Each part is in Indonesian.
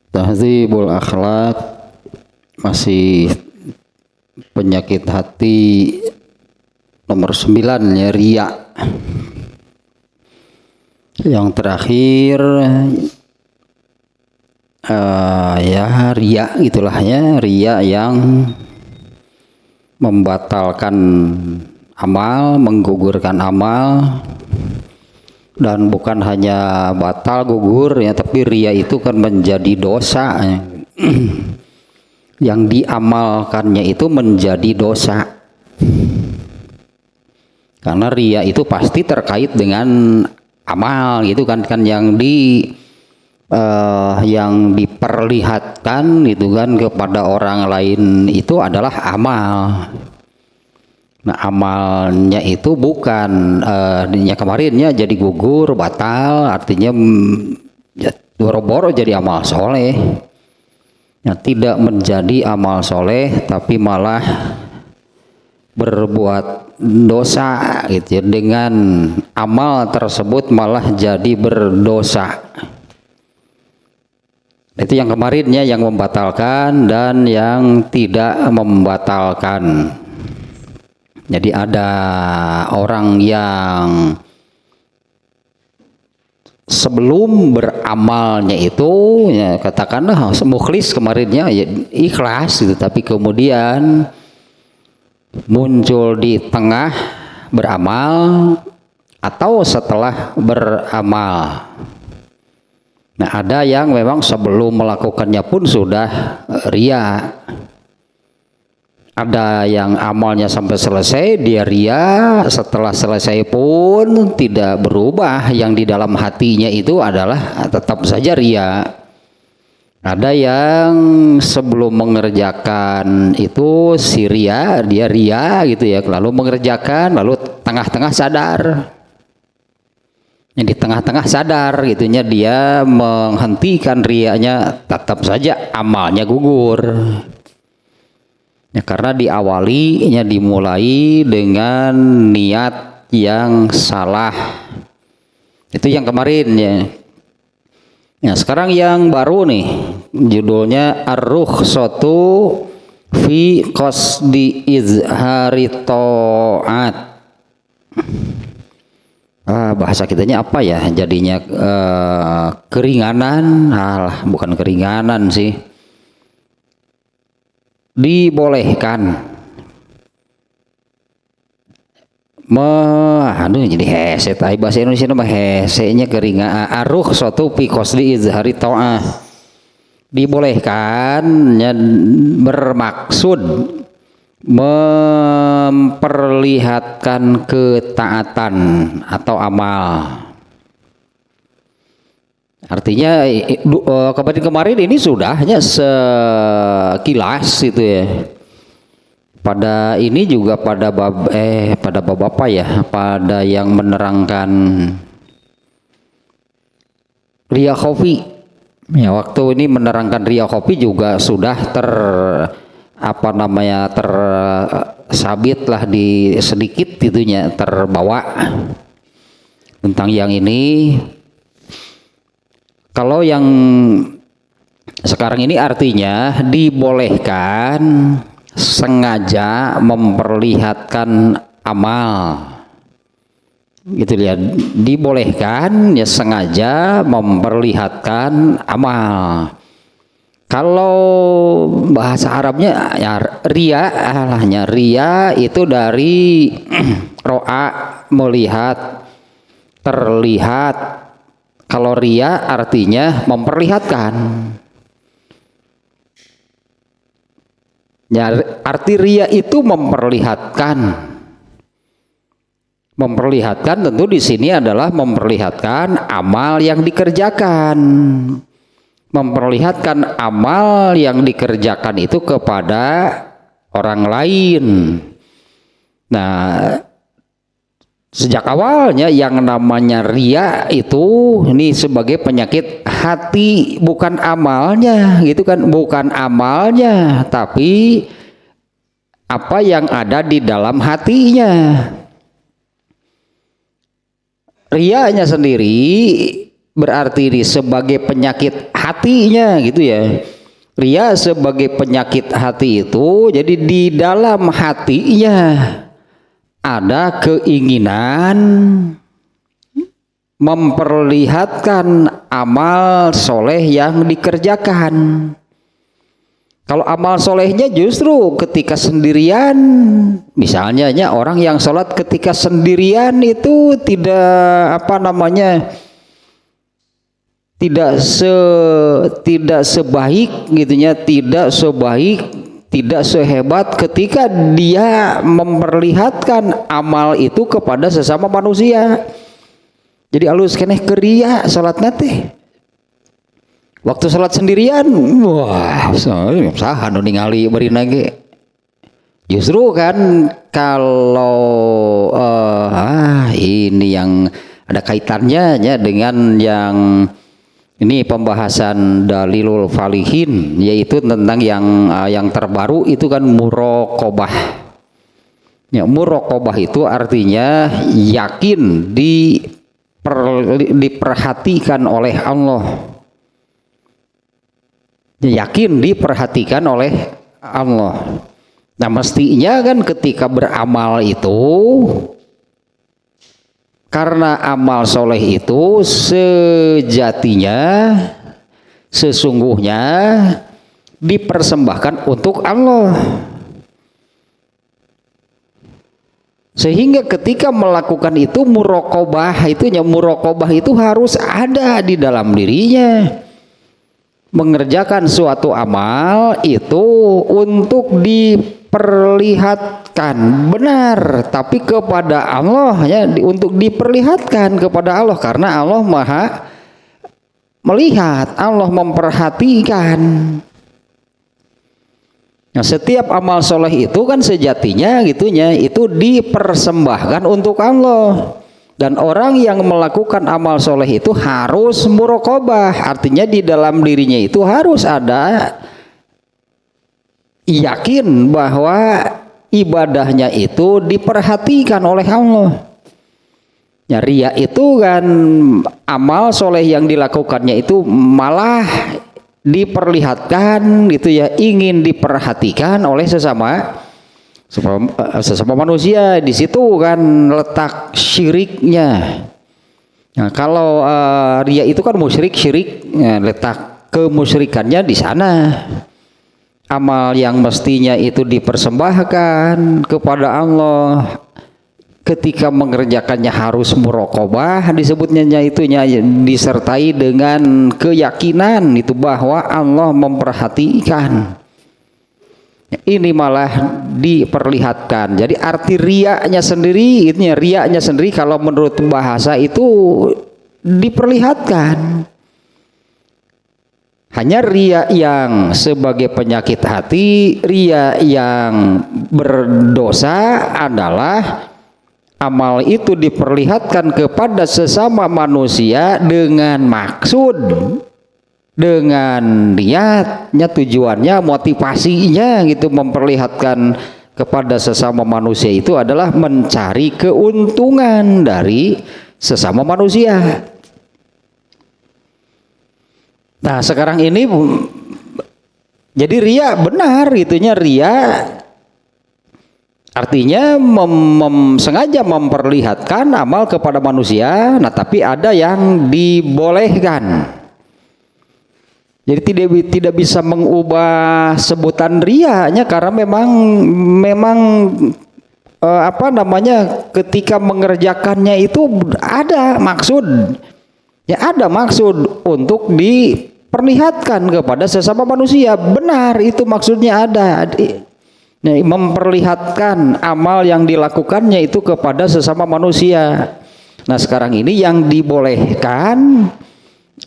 Tahdzibul akhlak, masih penyakit hati nomor 9 ya, riya. Yang terakhir ya riya gitulah ya, riya yang membatalkan amal, menggugurkan amal. Dan bukan hanya batal gugur ya, tapi riya itu kan menjadi dosa ya. Yang diamalkannya itu menjadi dosa, karena riya itu pasti terkait dengan amal gitu kan yang diperlihatkan gitu kan kepada orang lain itu adalah amal. Nah, amalnya itu bukan kemarinnya jadi gugur, batal, artinya boro-boro jadi amal soleh. Nah, tidak menjadi amal soleh, tapi malah berbuat dosa gitu ya. Dengan amal tersebut malah jadi berdosa. Itu yang kemarinnya, yang membatalkan dan yang tidak membatalkan. Jadi ada orang yang sebelum beramalnya itu ya, katakanlah mukhlis kemarinnya ya, ikhlas gitu, tapi kemudian muncul di tengah beramal atau setelah beramal. Nah, ada yang memang sebelum melakukannya pun sudah riya. Ada yang amalnya sampai selesai dia riya, setelah selesai pun tidak berubah, yang di dalam hatinya itu adalah tetap saja riya. Ada yang sebelum mengerjakan itu si riya, dia riya gitu ya, lalu mengerjakan, lalu tengah-tengah sadar. Yang di tengah-tengah sadar gitunya dia menghentikan riyanya, tetap saja amalnya gugur. Ya, karena dimulai dengan niat yang salah. Itu yang kemarin ya. Ya, sekarang yang baru nih, judulnya Ar-Rukhsatu fi qasdi izhari ta'at. Bahasa kitanya apa ya? Jadinya keringanan. Bukan keringanan sih. Dibolehkan jadi hese, tapi bahasa Indonesia nama hesenya keringan. Ar-rukhsatu fi qasdi izhari ta'ah, dibolehkan ya, bermaksud memperlihatkan ketaatan atau amal. Artinya kemarin ini sudahnya sekilas itu ya. Pada ini juga pada bab apa ya? Pada yang menerangkan riya khafi. Ya, waktu ini menerangkan riya khafi juga sudah tersabit lah di sedikit itunya, terbawa tentang yang ini. Kalau yang sekarang ini artinya dibolehkan sengaja memperlihatkan amal. Gitu ya, dibolehkan ya sengaja memperlihatkan amal. Kalau bahasa Arabnya ya riya itu dari ro'a, melihat, terlihat. Kalau riya artinya memperlihatkan. Ya, arti riya itu memperlihatkan. Memperlihatkan tentu di sini adalah memperlihatkan amal yang dikerjakan. Memperlihatkan amal yang dikerjakan itu kepada orang lain. Nah, sejak awalnya yang namanya riya itu ini sebagai penyakit hati, bukan amalnya gitu kan, bukan amalnya, tapi apa yang ada di dalam hatinya. Riyanya sendiri berarti ini sebagai penyakit hatinya gitu ya. Ria sebagai penyakit hati itu, jadi di dalam hatinya ada keinginan memperlihatkan amal soleh yang dikerjakan. Kalau amal solehnya justru ketika sendirian, misalnya orang yang sholat ketika sendirian itu tidak tidak sebaik gitunya, tidak sehebat ketika dia memperlihatkan amal itu kepada sesama manusia. Jadi alus keneh keria salatna teh. Waktu salat sendirian, wah, saha nu ningali beurina ge. Justru kan kalau ini yang ada kaitannya ya dengan yang ini pembahasan dalilul falihin, yaitu tentang yang terbaru itu kan muraqabah. Ya, muraqabah itu artinya yakin diperhatikan oleh Allah. Yakin diperhatikan oleh Allah. Nah, mestinya kan ketika beramal itu, karena amal soleh itu sejatinya, sesungguhnya dipersembahkan untuk Allah. Sehingga ketika melakukan itu muraqabah itu harus ada di dalam dirinya. Mengerjakan suatu amal itu untuk diperlihatkan benar, tapi kepada Allah ya, untuk diperlihatkan kepada Allah, karena Allah Maha melihat, Allah memperhatikan. Nah, setiap amal soleh itu kan sejatinya gitunya itu dipersembahkan untuk Allah. Dan orang yang melakukan amal soleh itu harus muraqabah, artinya di dalam dirinya itu harus ada yakin bahwa ibadahnya itu diperhatikan oleh Allah. Ya, riya itu kan amal soleh yang dilakukannya itu malah diperlihatkan gitu ya, ingin diperhatikan oleh sesama manusia. Di situ kan letak syiriknya. Nah, kalau riya itu kan syirik, ya, letak kemusyrikannya di sana. Amal yang mestinya itu dipersembahkan kepada Allah, ketika mengerjakannya harus muraqabah, disebutnya itunya disertai dengan keyakinan itu bahwa Allah memperhatikan. Ini malah diperlihatkan. Jadi arti riaknya sendiri, kalau menurut bahasa itu diperlihatkan. Hanya riya yang sebagai penyakit hati, riya yang berdosa adalah amal itu diperlihatkan kepada sesama manusia dengan maksud, dengan niatnya, tujuannya, motivasinya gitu, memperlihatkan kepada sesama manusia itu adalah mencari keuntungan dari sesama manusia. Nah, sekarang ini jadi riya benar gitunya, riya artinya sengaja memperlihatkan amal kepada manusia. Nah, tapi ada yang dibolehkan. Jadi tidak bisa mengubah sebutan riyanya, karena memang ketika mengerjakannya itu ada maksud. Ya, ada maksud untuk diperlihatkan kepada sesama manusia. Benar, itu maksudnya ada. Nah, memperlihatkan amal yang dilakukannya itu kepada sesama manusia. Nah, sekarang ini yang dibolehkan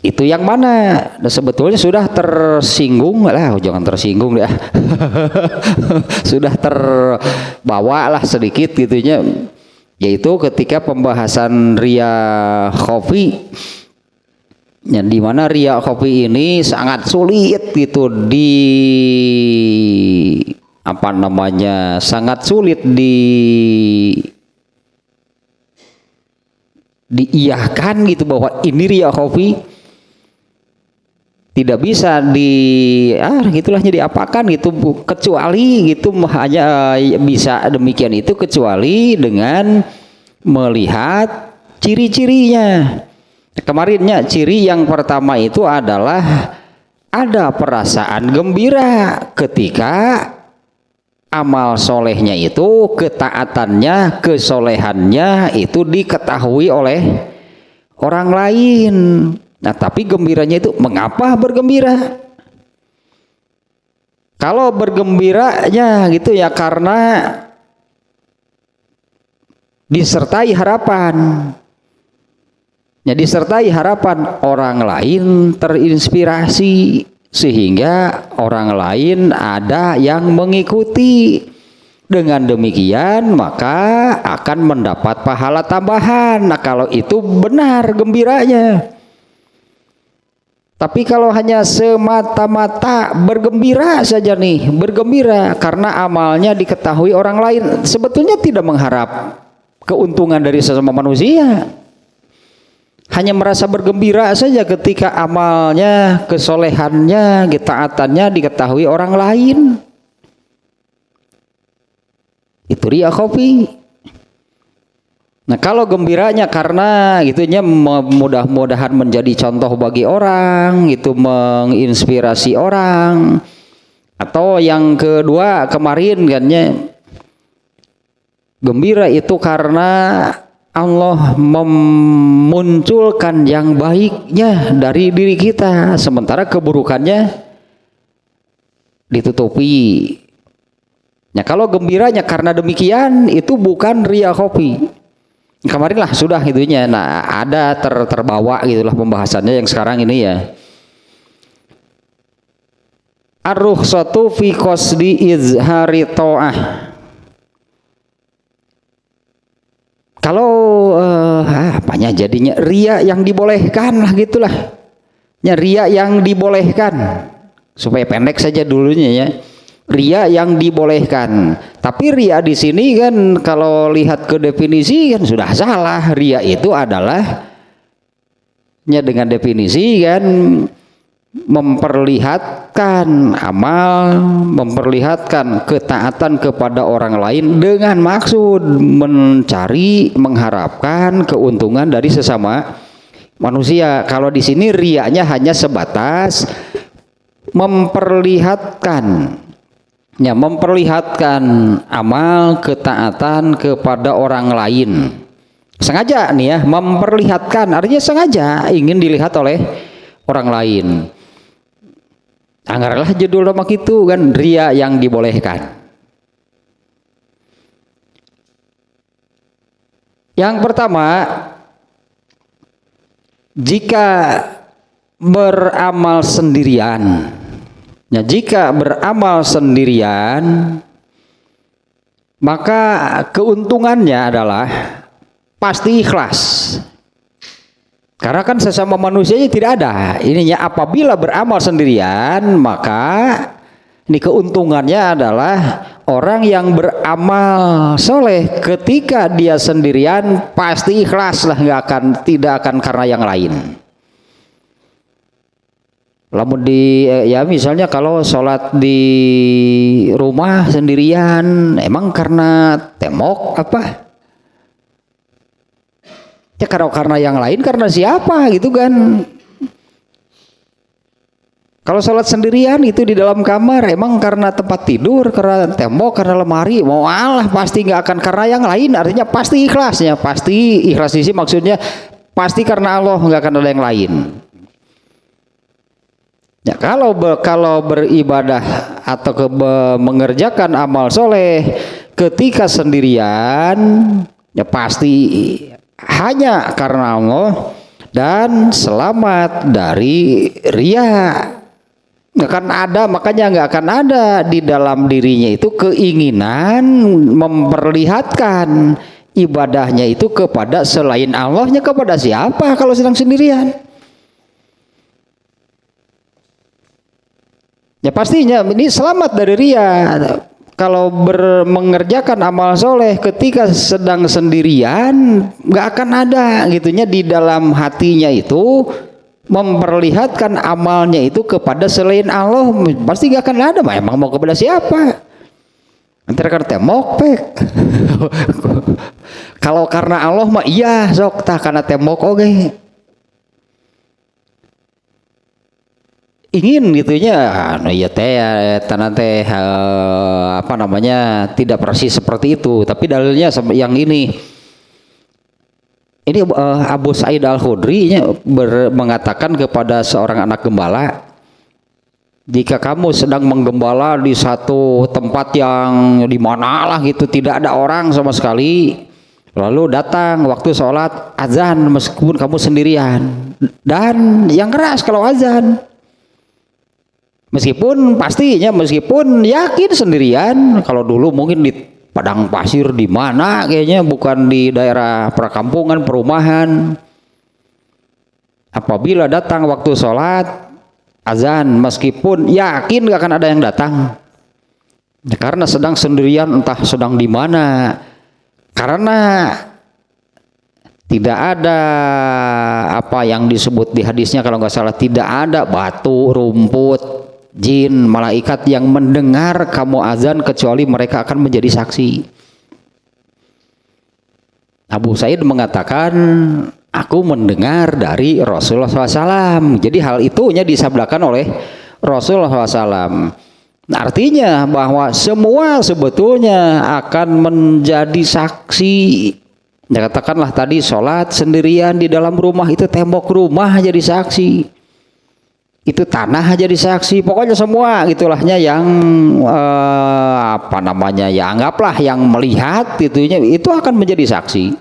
itu yang mana? Nah, sebetulnya sudah tersinggung lah, jangan tersinggung ya. Sudah terbawa lah sedikit gitunya, yaitu ketika pembahasan riya khafi. Ya, di mana riya khafi ini sangat sulit gitu sangat sulit diiyahkan gitu bahwa ini riya khafi. tidak bisa gitulah diapakan gitu, kecuali gitu hanya bisa demikian itu kecuali dengan melihat ciri-cirinya. Kemarinnya ciri yang pertama itu adalah ada perasaan gembira ketika amal solehnya itu, ketaatannya, kesolehannya itu diketahui oleh orang lain. Nah, tapi gembiranya itu mengapa bergembira? Kalau bergembiranya gitu ya karena disertai harapan. Ya, disertai harapan orang lain terinspirasi sehingga orang lain ada yang mengikuti. Dengan demikian maka akan mendapat pahala tambahan. Nah, kalau itu benar gembiranya. Tapi kalau hanya semata-mata bergembira saja nih, bergembira karena amalnya diketahui orang lain, sebetulnya tidak mengharap keuntungan dari sesama manusia. Hanya merasa bergembira saja ketika amalnya, kesolehannya, ketaatannya diketahui orang lain. Itu riya khafi. Nah, kalau gembiranya karena gitunya mudah-mudahan menjadi contoh bagi orang, itu menginspirasi orang. Atau yang kedua kemarin kannya gembira itu karena Allah memunculkan yang baiknya dari diri kita, sementara keburukannya ditutupi. Nah, kalau gembiranya karena demikian itu bukan riya khafi. Kemarin lah sudah itunya. Nah, ada terbawa gitulah pembahasannya yang sekarang ini ya. Ar-rukhsatu fi qasdi izhari ta'ah. Kalau apanya jadinya riya yang dibolehkan lah gitulah. Ya, riya yang dibolehkan. Supaya pendek saja dulunya ya. Riya yang dibolehkan. Tapi riya di sini kan kalau lihat ke definisi kan sudah salah. Riya itu adalah ya dengan definisi kan memperlihatkan amal, memperlihatkan ketaatan kepada orang lain dengan maksud mencari, mengharapkan keuntungan dari sesama manusia. Kalau di sini riyanya hanya sebatas memperlihatkan, ya, memperlihatkan amal ketaatan kepada orang lain. Sengaja nih ya, memperlihatkan artinya sengaja ingin dilihat oleh orang lain. Anggarlah judul nama itu kan riya yang dibolehkan. Yang pertama, jika beramal sendirian, ya, jika beramal sendirian maka keuntungannya adalah pasti ikhlas. Karena kan sesama manusianya tidak ada. Ininya apabila beramal sendirian maka ini keuntungannya adalah orang yang beramal soleh ketika dia sendirian pasti ikhlas lah, tidak akan karena yang lain. Lamun ya misalnya kalau sholat di rumah sendirian emang karena temok apa? Ya karena yang lain karena siapa gitu kan. Kalau sholat sendirian itu di dalam kamar emang karena tempat tidur, karena tembok, karena lemari, mau Allah pasti nggak akan karena yang lain. Artinya pasti ikhlasnya, pasti ikhlas di sini maksudnya pasti karena Allah, nggak akan ada yang lain. Ya, kalau beribadah atau mengerjakan amal soleh ketika sendirian ya pasti hanya karena Allah dan selamat dari riya. Nggak akan ada, makanya nggak akan ada di dalam dirinya itu keinginan memperlihatkan ibadahnya itu kepada selain Allahnya, kepada siapa kalau sedang sendirian. Ya pastinya ini selamat dari riya. Kalau mengerjakan amal soleh ketika sedang sendirian nggak akan ada gitunya di dalam hatinya itu memperlihatkan amalnya itu kepada selain Allah, pasti gak akan ada. Emang mau kepada siapa? Antara karena tembok pek. Kalau karena Allah mah iya sok, tah karena tembok oke. Ingin gitunya, ya teh teh apa namanya, tidak persis seperti itu. Tapi dalilnya yang ini. Ini Abu Sa'id Al-Khudri mengatakan kepada seorang anak gembala, jika kamu sedang menggembala di satu tempat yang di mana lah gitu, tidak ada orang sama sekali, lalu datang waktu sholat azan meskipun kamu sendirian, dan yang keras kalau azan, meskipun yakin sendirian, kalau dulu mungkin di padang pasir di mana kayaknya, bukan di daerah perkampungan perumahan. Apabila datang waktu sholat azan, meskipun yakin gak akan ada yang datang, karena sedang sendirian, entah sedang di mana, karena tidak ada apa yang disebut di hadisnya kalau nggak salah, tidak ada batu, rumput, jin, malaikat yang mendengar kamu azan kecuali mereka akan menjadi saksi. Abu Sa'id mengatakan, aku mendengar dari Rasulullah SAW. Jadi hal itunya disabdakan oleh Rasulullah SAW. Nah, artinya bahwa semua sebetulnya akan menjadi saksi. Ya, katakanlah tadi sholat sendirian di dalam rumah, itu tembok rumah jadi saksi, itu tanah jadi saksi, pokoknya semua gitulahnya yang apa namanya ya, anggaplah yang melihat itunya itu akan menjadi saksi.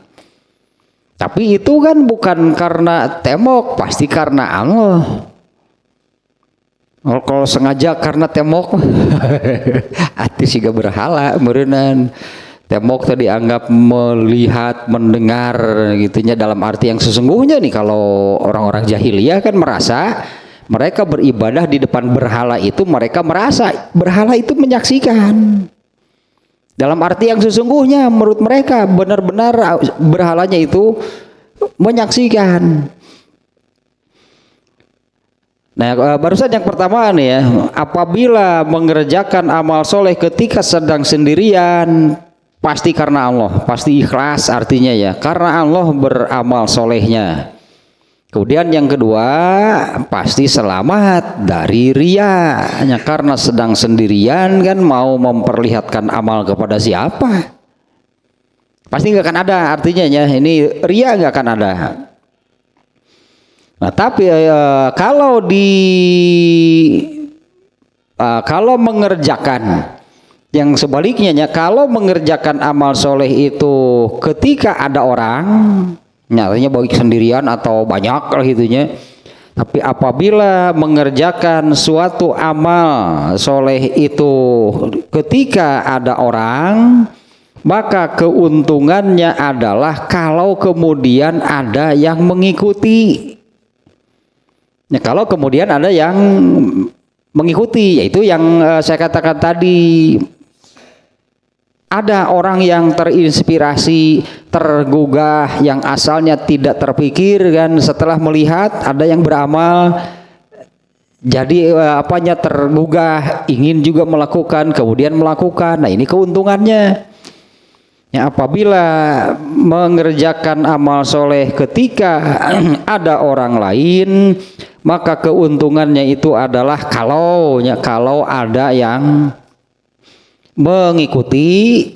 Tapi itu kan bukan karena tembok, pasti karena Allah. Kalau sengaja karena tembok hati sih gak berhala merenan. Tembok tadi anggap melihat, mendengar gitunya, dalam arti yang sesungguhnya nih. Kalau orang-orang jahiliyah kan merasa mereka beribadah di depan berhala itu, mereka merasa berhala itu menyaksikan. Dalam arti yang sesungguhnya menurut mereka benar-benar berhalanya itu menyaksikan. Nah, barusan yang pertama nih ya, apabila mengerjakan amal soleh ketika sedang sendirian, pasti karena Allah, pasti ikhlas artinya ya, karena Allah beramal solehnya. Kemudian yang kedua, pasti selamat dari riya. Hanya karena sedang sendirian kan mau memperlihatkan amal kepada siapa? Pasti nggak akan ada artinya ya. Ini riya nggak akan ada. Nah, tapi kalau mengerjakan yang sebaliknya ya, kalau mengerjakan amal soleh itu ketika ada orang, nyatanya baik sendirian atau banyak lah gitunya. Tapi apabila mengerjakan suatu amal soleh itu ketika ada orang, maka keuntungannya adalah kalau kemudian ada yang mengikuti. Ya, kalau kemudian ada yang mengikuti, yaitu yang saya katakan tadi, ada orang yang terinspirasi, tergugah, yang asalnya tidak terpikir kan, setelah melihat ada yang beramal, jadi apanya tergugah, ingin juga melakukan, kemudian melakukan. Nah, ini keuntungannya. Ya, apabila mengerjakan amal soleh ketika ada orang lain, maka keuntungannya itu adalah kalau ada yang mengikuti.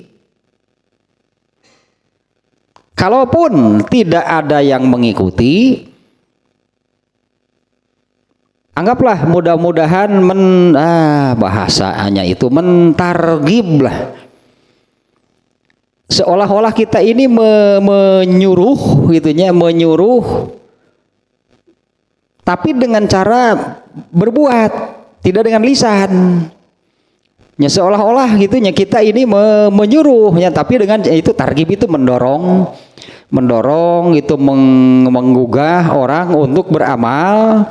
Kalaupun tidak ada yang mengikuti, anggaplah mudah-mudahan bahasanya itu mentarghib lah. Seolah-olah kita ini menyuruh gitunya, menyuruh tapi dengan cara berbuat, tidak dengan lisan. Ya, seolah-olah gitunya kita ini menyuruhnya, tapi dengan itu targhib itu mendorong itu menggugah orang untuk beramal.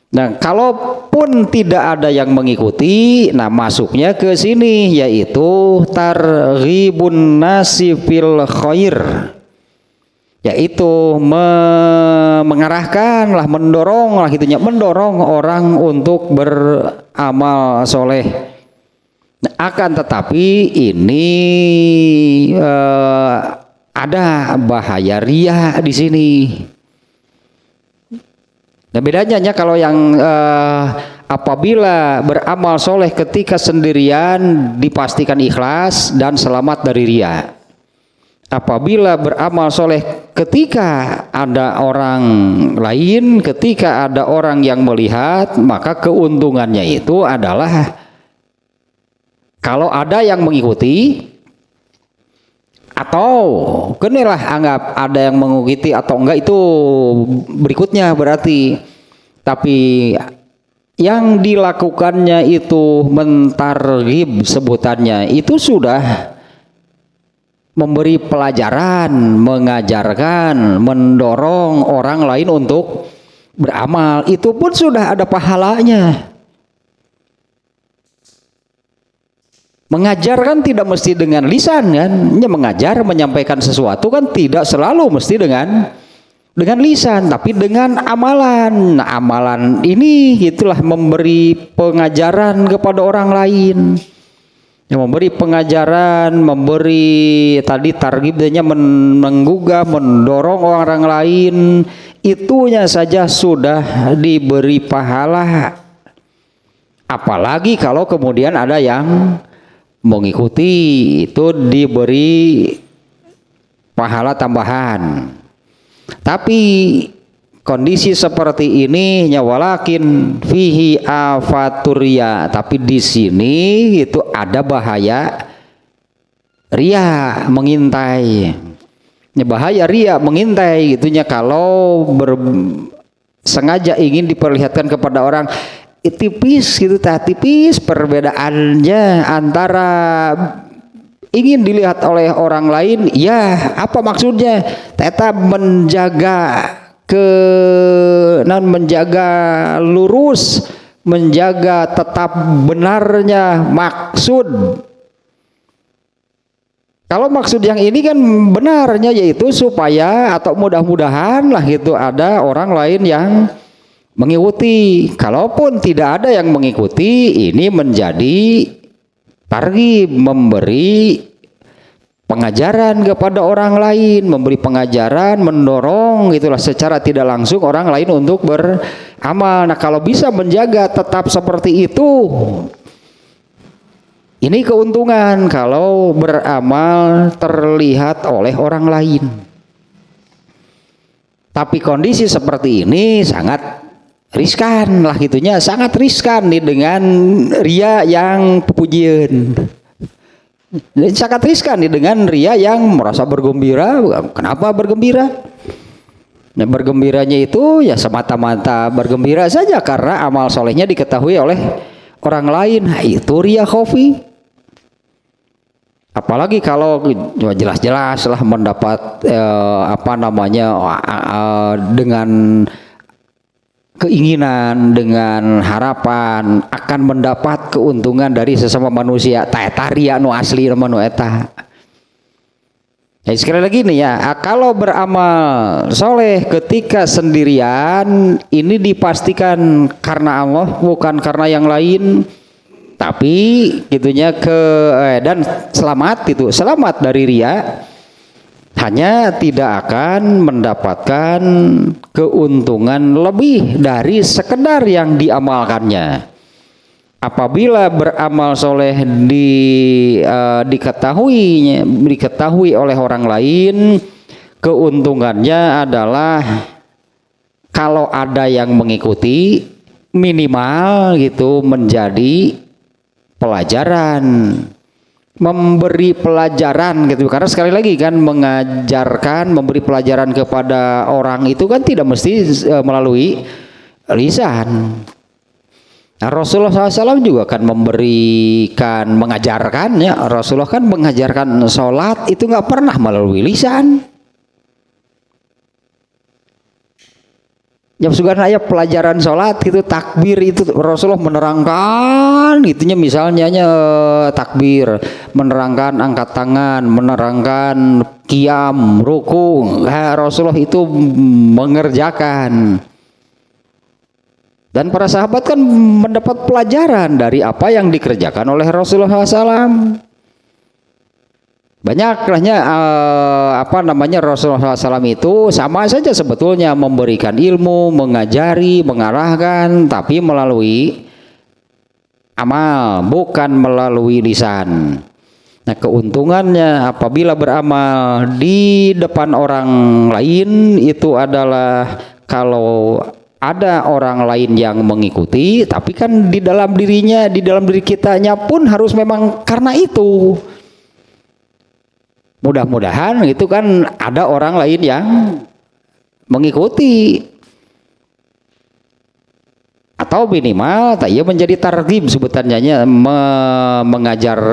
Nah, kalaupun tidak ada yang mengikuti, nah masuknya ke sini yaitu targhibun nasi fil khair. yaitu mengarahkan lah, mendorong lah gitunya, mendorong orang untuk beramal soleh. Nah, akan tetapi ini ada bahaya riya di sini. Nah, bedanya kalau yang apabila beramal soleh ketika sendirian dipastikan ikhlas dan selamat dari riya. Apabila beramal soleh ketika ada orang lain, ketika ada orang yang melihat, maka keuntungannya itu adalah kalau ada yang mengikuti, atau kenelah anggap ada yang mengikuti atau enggak itu berikutnya berarti. Tapi yang dilakukannya itu mentarghib sebutannya, itu sudah memberi pelajaran, mengajarkan, mendorong orang lain untuk beramal. Itu pun sudah ada pahalanya. Mengajar kan tidak mesti dengan lisan kan. Mengajar, menyampaikan sesuatu kan tidak selalu mesti dengan lisan, tapi dengan amalan. Nah, amalan ini itulah memberi pengajaran kepada orang lain. Yang memberi pengajaran, memberi tadi targhibnya, menggugah, mendorong orang lain, itunya saja sudah diberi pahala. Apalagi kalau kemudian ada yang mengikuti, itu diberi pahala tambahan. Tapi kondisi seperti ini walakin fihi afaturia, tapi di sini itu ada bahaya ria mengintai. Bahaya ria mengintai gitunya kalau sengaja ingin diperlihatkan kepada orang. Tipis gitu, tipis perbedaannya antara ingin dilihat oleh orang lain, ya apa maksudnya? Tetap menjaga lurus, menjaga tetap benarnya maksud. Kalau maksud yang ini kan benarnya yaitu supaya atau mudah-mudahan lah gitu ada orang lain yang mengikuti. Kalaupun tidak ada yang mengikuti, ini menjadi targhib, memberi pengajaran kepada orang lain, memberi pengajaran, mendorong itulah secara tidak langsung orang lain untuk beramal. Nah, kalau bisa menjaga tetap seperti itu, ini keuntungan kalau beramal terlihat oleh orang lain. Tapi kondisi seperti ini sangat riskan lah gitunya, sangat riskan nih dengan ria yang pujian. Sangat riskan nih dengan ria yang merasa bergembira. Kenapa bergembira? Nah, bergembiranya itu ya semata-mata bergembira saja karena amal solehnya diketahui oleh orang lain. Nah, itu ria khofi. Apalagi kalau jelas-jelas lah mendapat dengan keinginan, dengan harapan akan mendapat keuntungan dari sesama manusia, ta ria nu asli nu eta. Ya, sekali lagi nih ya, kalau beramal soleh ketika sendirian ini dipastikan karena Allah, bukan karena yang lain. Tapi gitunya dan selamat dari ria. Hanya tidak akan mendapatkan keuntungan lebih dari sekedar yang diamalkannya. Apabila beramal soleh diketahui oleh orang lain, keuntungannya adalah kalau ada yang mengikuti minimal gitu menjadi pelajaran, memberi pelajaran gitu. Karena sekali lagi kan mengajarkan, memberi pelajaran kepada orang itu kan tidak mesti melalui lisan. Nah, Rasulullah SAW juga kan mengajarkan ya. Rasulullah kan mengajarkan sholat itu nggak pernah melalui lisan. Ya sudah ya pelajaran sholat itu takbir itu Rasulullah menerangkan itunya misalnya takbir, menerangkan angkat tangan, menerangkan qiyam, ruku, Rasulullah itu mengerjakan. Dan para sahabat kan mendapat pelajaran dari apa yang dikerjakan oleh Rasulullah SAW. Banyaklahnya Rasulullah SAW itu sama saja sebetulnya memberikan ilmu, mengajari, mengarahkan, tapi melalui amal, bukan melalui lisan. Nah, keuntungannya apabila beramal di depan orang lain itu adalah kalau ada orang lain yang mengikuti, tapi kan di dalam dirinya, di dalam diri kitanya pun harus memang karena itu. Mudah-mudahan itu kan ada orang lain yang mengikuti. Atau minimal tak ia menjadi targhib sebutannya,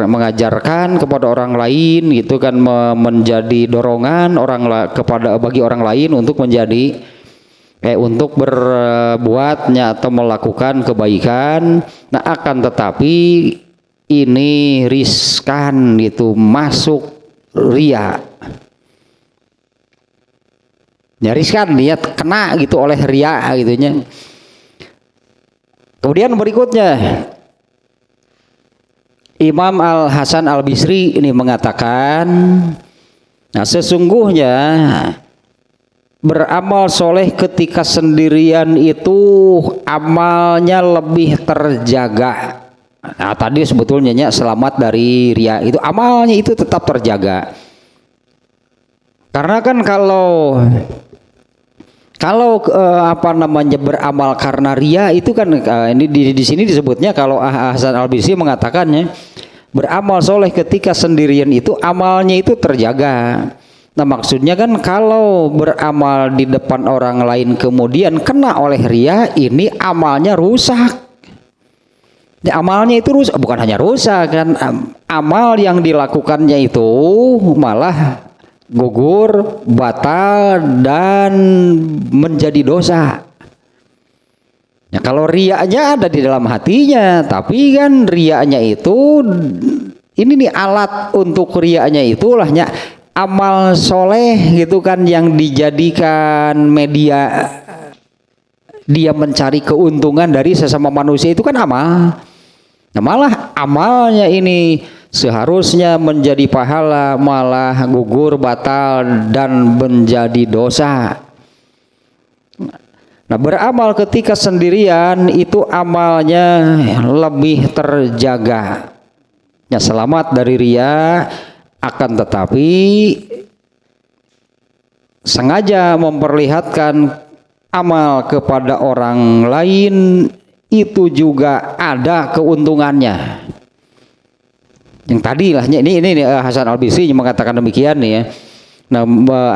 mengajarkan kepada orang lain gitu kan, menjadi dorongan bagi orang lain untuk menjadi untuk berbuatnya atau melakukan kebaikan. Nah, akan tetapi ini riskan gitu, masuk ria. Ya riskan, dia kena gitu oleh ria gitunya. Kemudian berikutnya Imam Al-Hasan Al-Bisri ini mengatakan, nah sesungguhnya beramal soleh ketika sendirian itu amalnya lebih terjaga. Nah, tadi sebetulnya selamat dari ria itu amalnya itu tetap terjaga. Karena kan kalau beramal karena ria itu kan ini di sini disebutnya, kalau Hasan Al-Bisri mengatakannya beramal soleh ketika sendirian itu amalnya itu terjaga. Nah, maksudnya kan kalau beramal di depan orang lain kemudian kena oleh ria, ini amalnya rusak. Ya, amalnya itu rusak, bukan hanya rusak kan, amal yang dilakukannya itu malah gugur, batal, dan menjadi dosa. Ya, kalau riaknya ada di dalam hatinya, tapi kan riaknya itu, ini nih alat untuk riaknya itulahnya amal soleh gitu kan, yang dijadikan media dia mencari keuntungan dari sesama manusia itu kan amal. Nah, malah amalnya ini seharusnya menjadi pahala malah gugur, batal, dan menjadi dosa. Nah, beramal ketika sendirian itu amalnya lebih terjaga, ya, selamat dari ria. Akan tetapi sengaja memperlihatkan amal kepada orang lain itu juga ada keuntungannya. Yang tadi lah ini Hasan Al-Bisri mengatakan demikian nih ya. Nah,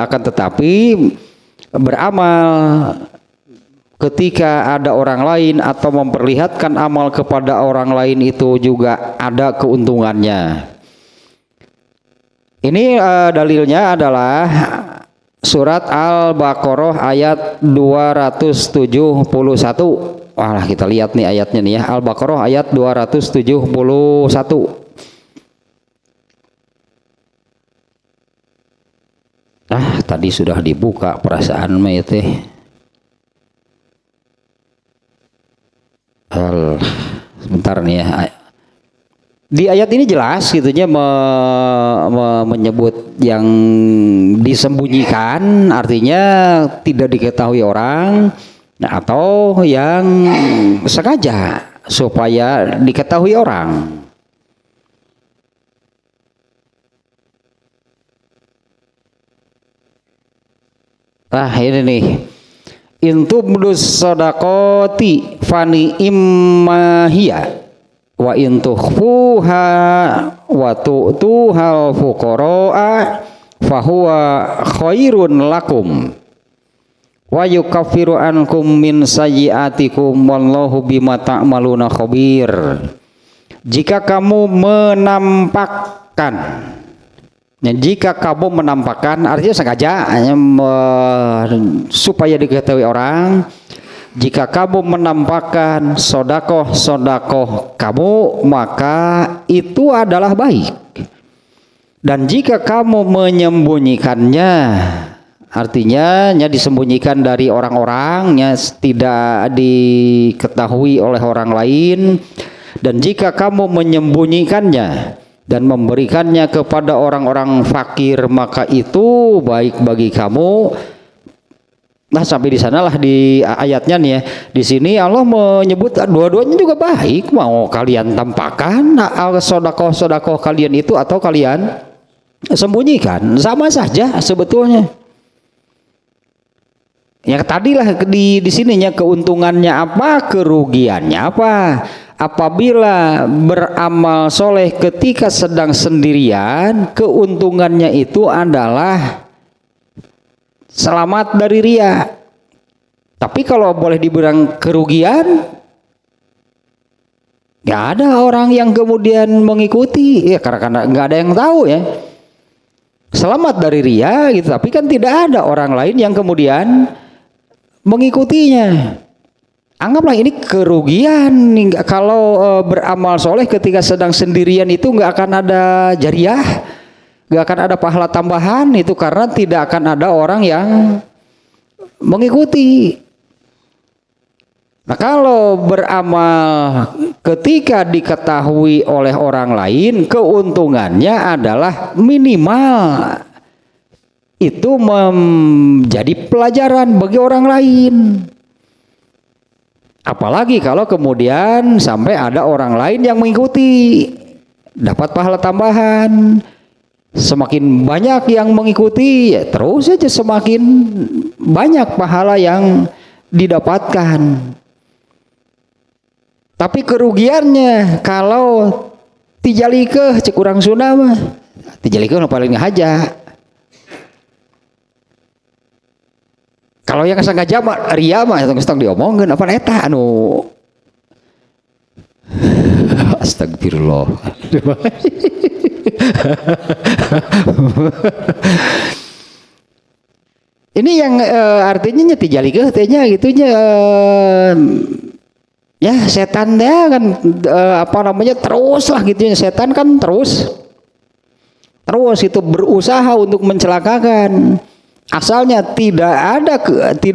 akan tetapi beramal ketika ada orang lain atau memperlihatkan amal kepada orang lain itu juga ada keuntungannya. Ini dalilnya adalah surat Al-Baqarah ayat 271. Wah, kita lihat nih ayatnya nih ya. Al-Baqarah ayat 271. Tadi sudah dibuka perasaan mah teh. Sebentar nih ya. Di ayat ini jelas gitunya menyebut yang disembunyikan, artinya tidak diketahui orang, nah, atau yang sengaja supaya diketahui orang. Ini nih, intubdus sadaqati fani immahiyah wa intukhfuha wa tu'tuhal fuqara'a fahuwa khairun lakum wa yukaffiru ankum min sayyi'atikum wallahu bima ta'maluna khabir. Jika kamu menampakkan, jika kamu menampakkan artinya sengaja supaya diketahui orang. Jika kamu menampakkan sodakoh kamu, maka itu adalah baik. Dan jika kamu menyembunyikannya, artinya disembunyikan dari orang-orang, tidak diketahui oleh orang lain. Dan jika kamu menyembunyikannya dan memberikannya kepada orang-orang fakir, maka itu baik bagi kamu. Nah, sampai di sanalah di ayatnya nih ya. Di sini Allah menyebut dua-duanya juga baik. Mau kalian tampakkan sedekah kalian itu atau kalian sembunyikan, sama saja sebetulnya. Ya tadilah di sininya keuntungannya apa, kerugiannya apa. Apabila beramal soleh ketika sedang sendirian, keuntungannya itu adalah selamat dari riya. Tapi kalau boleh dibilang kerugian, nggak ada orang yang kemudian mengikuti, ya karena nggak ada yang tahu ya. Selamat dari riya gitu, tapi kan tidak ada orang lain yang kemudian mengikutinya. Anggaplah ini kerugian. Kalau beramal soleh ketika sedang sendirian itu nggak akan ada jariah, nggak akan ada pahala tambahan itu, karena tidak akan ada orang yang mengikuti. Nah, kalau beramal ketika diketahui oleh orang lain, keuntungannya adalah minimal itu menjadi pelajaran bagi orang lain. Apalagi kalau kemudian sampai ada orang lain yang mengikuti, dapat pahala tambahan. Semakin banyak yang mengikuti, ya terus saja semakin banyak pahala yang didapatkan. Tapi kerugiannya kalau tijalikeun cek urang Sunda mah, tijalikeun paling haja. Kalau yang sengaja mah ria mah geus tong diomongkeun apa eta anu. Astagfirullah. Ini yang artinya tijalikeun teh nya gitunya ya setan dia kan terus lah gitu ya, setan kan terus itu berusaha untuk mencelakakan. Asalnya tidak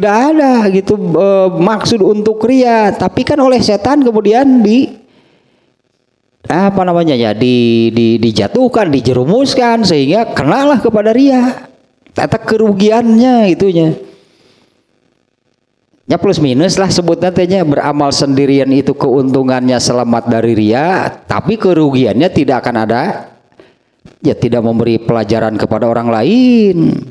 ada gitu maksud untuk ria, tapi kan oleh setan kemudian dijatuhkan, dijerumuskan sehingga kenalah kepada ria. Tata kerugiannya itunya. Ya plus minus lah sebutnya tehnya, beramal sendirian itu keuntungannya selamat dari ria, tapi kerugiannya tidak akan ada. Ya tidak memberi pelajaran kepada orang lain.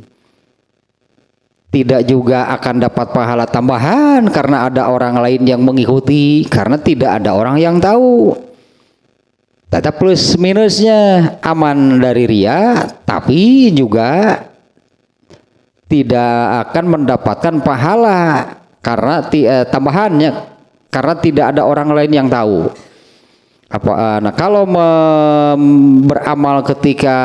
Tidak juga akan dapat pahala tambahan karena ada orang lain yang mengikuti, karena tidak ada orang yang tahu. Tata plus minusnya aman dari ria, tapi juga tidak akan mendapatkan pahala karena tambahannya karena tidak ada orang lain yang tahu. Nah kalau beramal ketika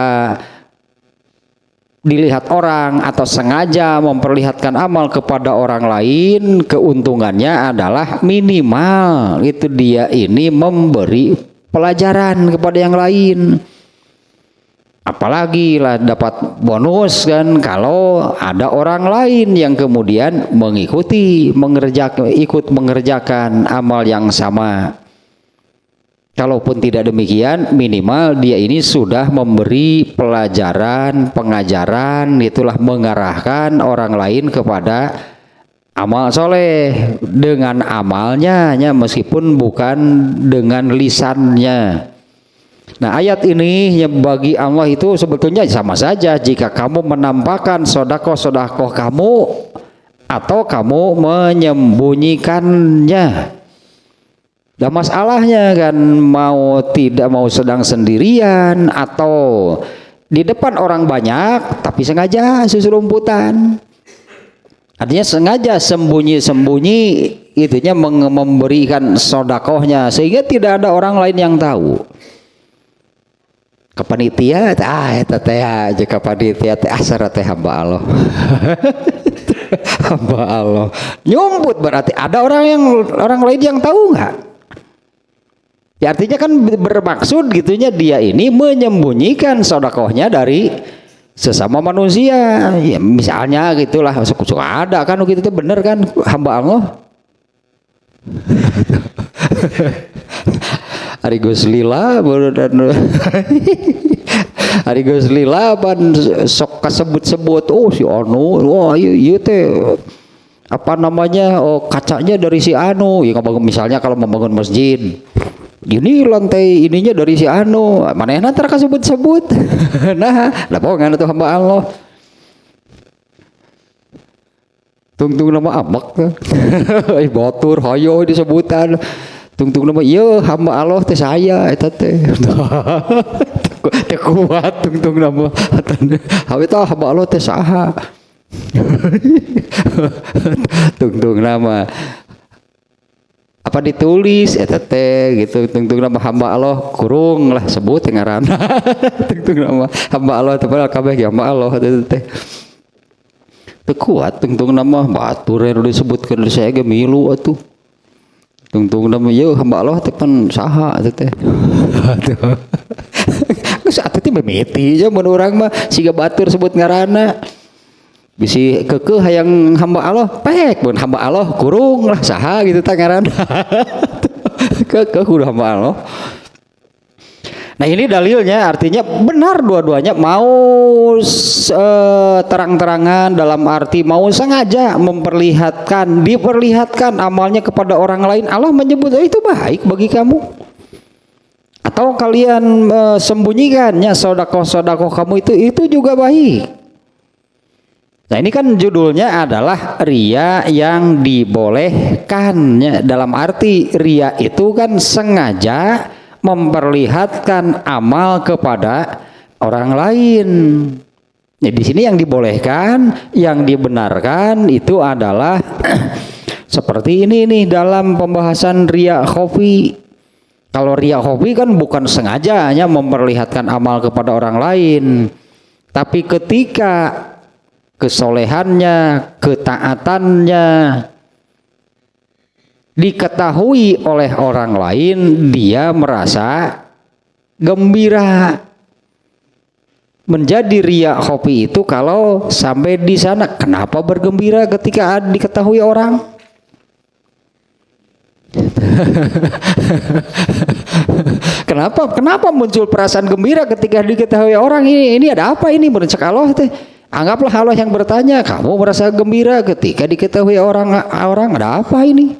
dilihat orang atau sengaja memperlihatkan amal kepada orang lain, keuntungannya adalah minimal itu dia ini memberi pelajaran kepada yang lain. Apalagi lah dapat bonus kan kalau ada orang lain yang kemudian ikut mengerjakan amal yang sama. Kalaupun tidak demikian, minimal dia ini sudah memberi pelajaran, pengajaran, itulah mengarahkan orang lain kepada amal soleh dengan amalnya, meskipun bukan dengan lisannya. Nah ayat ini bagi Allah itu sebetulnya sama saja jika kamu menampakkan sodakoh kamu atau kamu menyembunyikannya. Dan masalahnya kan tidak mau sedang sendirian atau di depan orang banyak tapi sengaja susurumputan. Artinya sengaja sembunyi-sembunyi itunya memberikan sodakohnya sehingga tidak ada orang lain yang tahu. Kepanitia eta teh aja kepanitia teh asar teh hamba Allah. Hamba Allah. Nyumput berarti ada orang lain yang tahu enggak? Ya, artinya kan bermaksud gitunya dia ini menyembunyikan sodakohnya dari sesama manusia. Ya misalnya gitulah, suka ada kan gitu tuh, bener kan hamba Allah. Ari geus lila Ari geus lila pan sok kasebut-sebut, oh si anu, wah ieu teh apa namanya, oh kacanya dari si anu. Ya misalnya kalau membangun masjid, ini lantai ininya dari si anu, manehna tara kasebut-sebut. Nah, lah bohongan itu hamba Allah. Tungtung nama amak. Batur hayo disebutan. Tungtung nama ieu hamba Allah teh saya eta teh. Teu kuat tungtung nama. Hawe tah hamba Allah teh saha. Tungtung nama apa ditulis eta teh gitu, tungtung nama hamba Allah kurung lah sebut ngaranna. Tungtung nama hamba Allah teh padahal kabeh hamba Allah teh. Teu kuat tungtung nama batur anu disebutkeun saya ge milu atuh. Tungtung nama ieu hamba Allah teh pan saha eta teh. Geus atuh teh mimiti aja mun urang mah siga batur sebut ngaranna. Bisi kekeh hayang hamba Allah pek, mun hamba Allah kurung lah saha gitu tah ngaranna. Kekeh kudu hamba Allah. Nah ini dalilnya, artinya benar dua-duanya, mau terang-terangan dalam arti mau sengaja diperlihatkan amalnya kepada orang lain, Allah menyebut itu baik bagi kamu. Atau kalian sembunyikannya sedekah-sedekah kamu itu juga baik. Nah ini kan judulnya adalah ria yang dibolehkan, ya, dalam arti ria itu kan sengaja memperlihatkan amal kepada orang lain. Ya, di sini yang dibolehkan, yang dibenarkan itu adalah seperti ini nih dalam pembahasan ria khafi. Kalau ria khafi kan bukan sengaja hanya memperlihatkan amal kepada orang lain, tapi ketika kesolehannya, ketaatannya diketahui oleh orang lain, dia merasa gembira. Menjadi ria khafi itu kalau sampai di sana, kenapa bergembira ketika diketahui orang? Kenapa muncul perasaan gembira ketika diketahui orang? Ini ada apa ini? Merencak Allah teh. Anggaplah Allah yang bertanya, kamu merasa gembira ketika diketahui orang ada apa ini?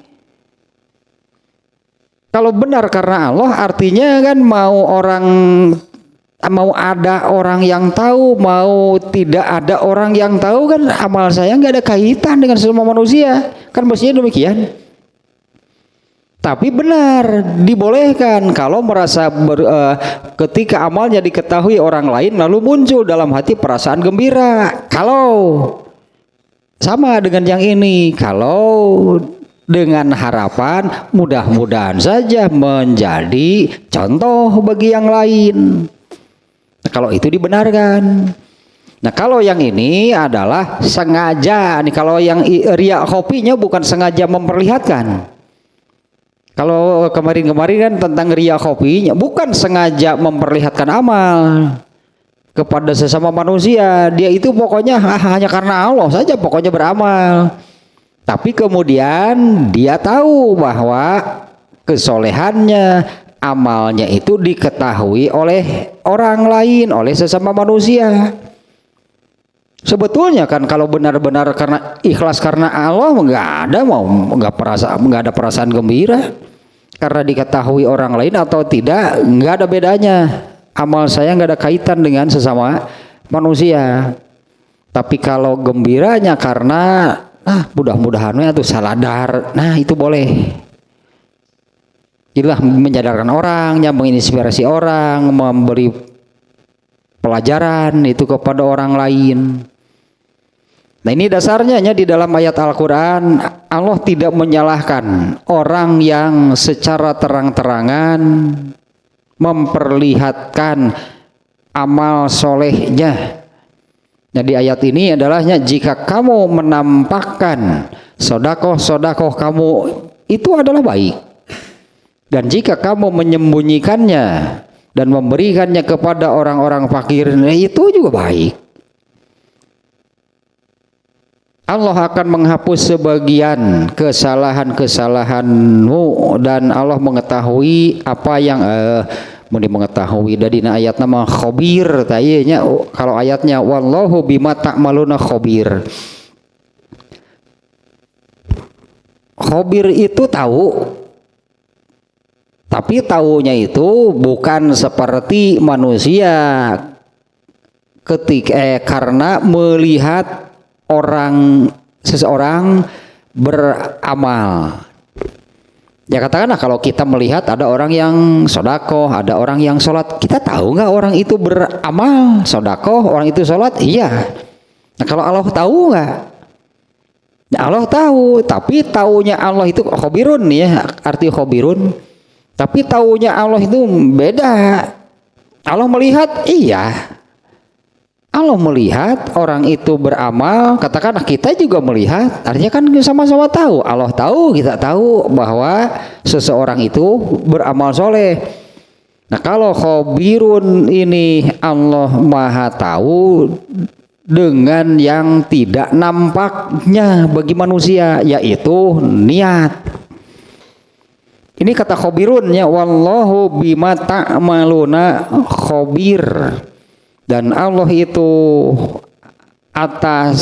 Kalau benar karena Allah, artinya kan mau ada orang yang tahu, mau tidak ada orang yang tahu, kan amal saya nggak ada kaitan dengan semua manusia, kan mestinya demikian. Tapi benar dibolehkan kalau merasa ketika amalnya diketahui orang lain lalu muncul dalam hati perasaan gembira. Kalau sama dengan yang ini, kalau dengan harapan mudah-mudahan saja menjadi contoh bagi yang lain. Nah, kalau itu dibenarkan. Nah kalau yang ini adalah sengaja nih, kalau yang ria khafinya bukan sengaja memperlihatkan. Kalau kemarin-kemarin kan tentang ria khafinya bukan sengaja memperlihatkan amal kepada sesama manusia, dia itu pokoknya hanya karena Allah saja pokoknya beramal. Tapi kemudian dia tahu bahwa kesolehannya, amalnya itu diketahui oleh orang lain, oleh sesama manusia. Sebetulnya kan kalau benar-benar karena ikhlas karena Allah nggak ada perasaan gembira karena diketahui orang lain atau tidak, nggak ada bedanya. Amal saya nggak ada kaitan dengan sesama manusia. Tapi kalau gembiranya karena mudah-mudahan itu saladar, nah itu boleh. Itulah menyadarkan orang, menginspirasi orang, memberi pelajaran itu kepada orang lain. Nah ini dasarnya di dalam ayat Al-Quran, Allah tidak menyalahkan orang yang secara terang-terangan memperlihatkan amal solehnya. Nah di ayat ini adalah jika kamu menampakkan sodakoh kamu itu adalah baik. Dan jika kamu menyembunyikannya dan memberikannya kepada orang-orang fakir, itu juga baik. Allah akan menghapus sebagian kesalahan-kesalahanmu dan Allah mengetahui apa yang mengetahui dari ayat nama khabir tayanya. Kalau ayatnya wallahu bima ta'maluna khabir. Khabir itu tahu, tapi taunya itu bukan seperti manusia karena melihat seseorang beramal. Ya katakanlah kalau kita melihat ada orang yang sodako, ada orang yang sholat, kita tahu nggak orang itu beramal sodako, orang itu sholat? Iya. Nah kalau Allah tahu nggak? Nah, Allah tahu, tapi taunya Allah itu khobirun ya, arti khobirun. Tapi taunya Allah itu beda. Allah melihat, iya. Allah melihat orang itu beramal, katakanlah kita juga melihat, artinya kan sama-sama tahu. Allah tahu, kita tahu bahwa seseorang itu beramal soleh. Nah kalau khabirun ini Allah maha tahu dengan yang tidak nampaknya bagi manusia, yaitu niat. Ini kata khabirunnya, wallahu bima ta'maluna khabir. Dan Allah itu atas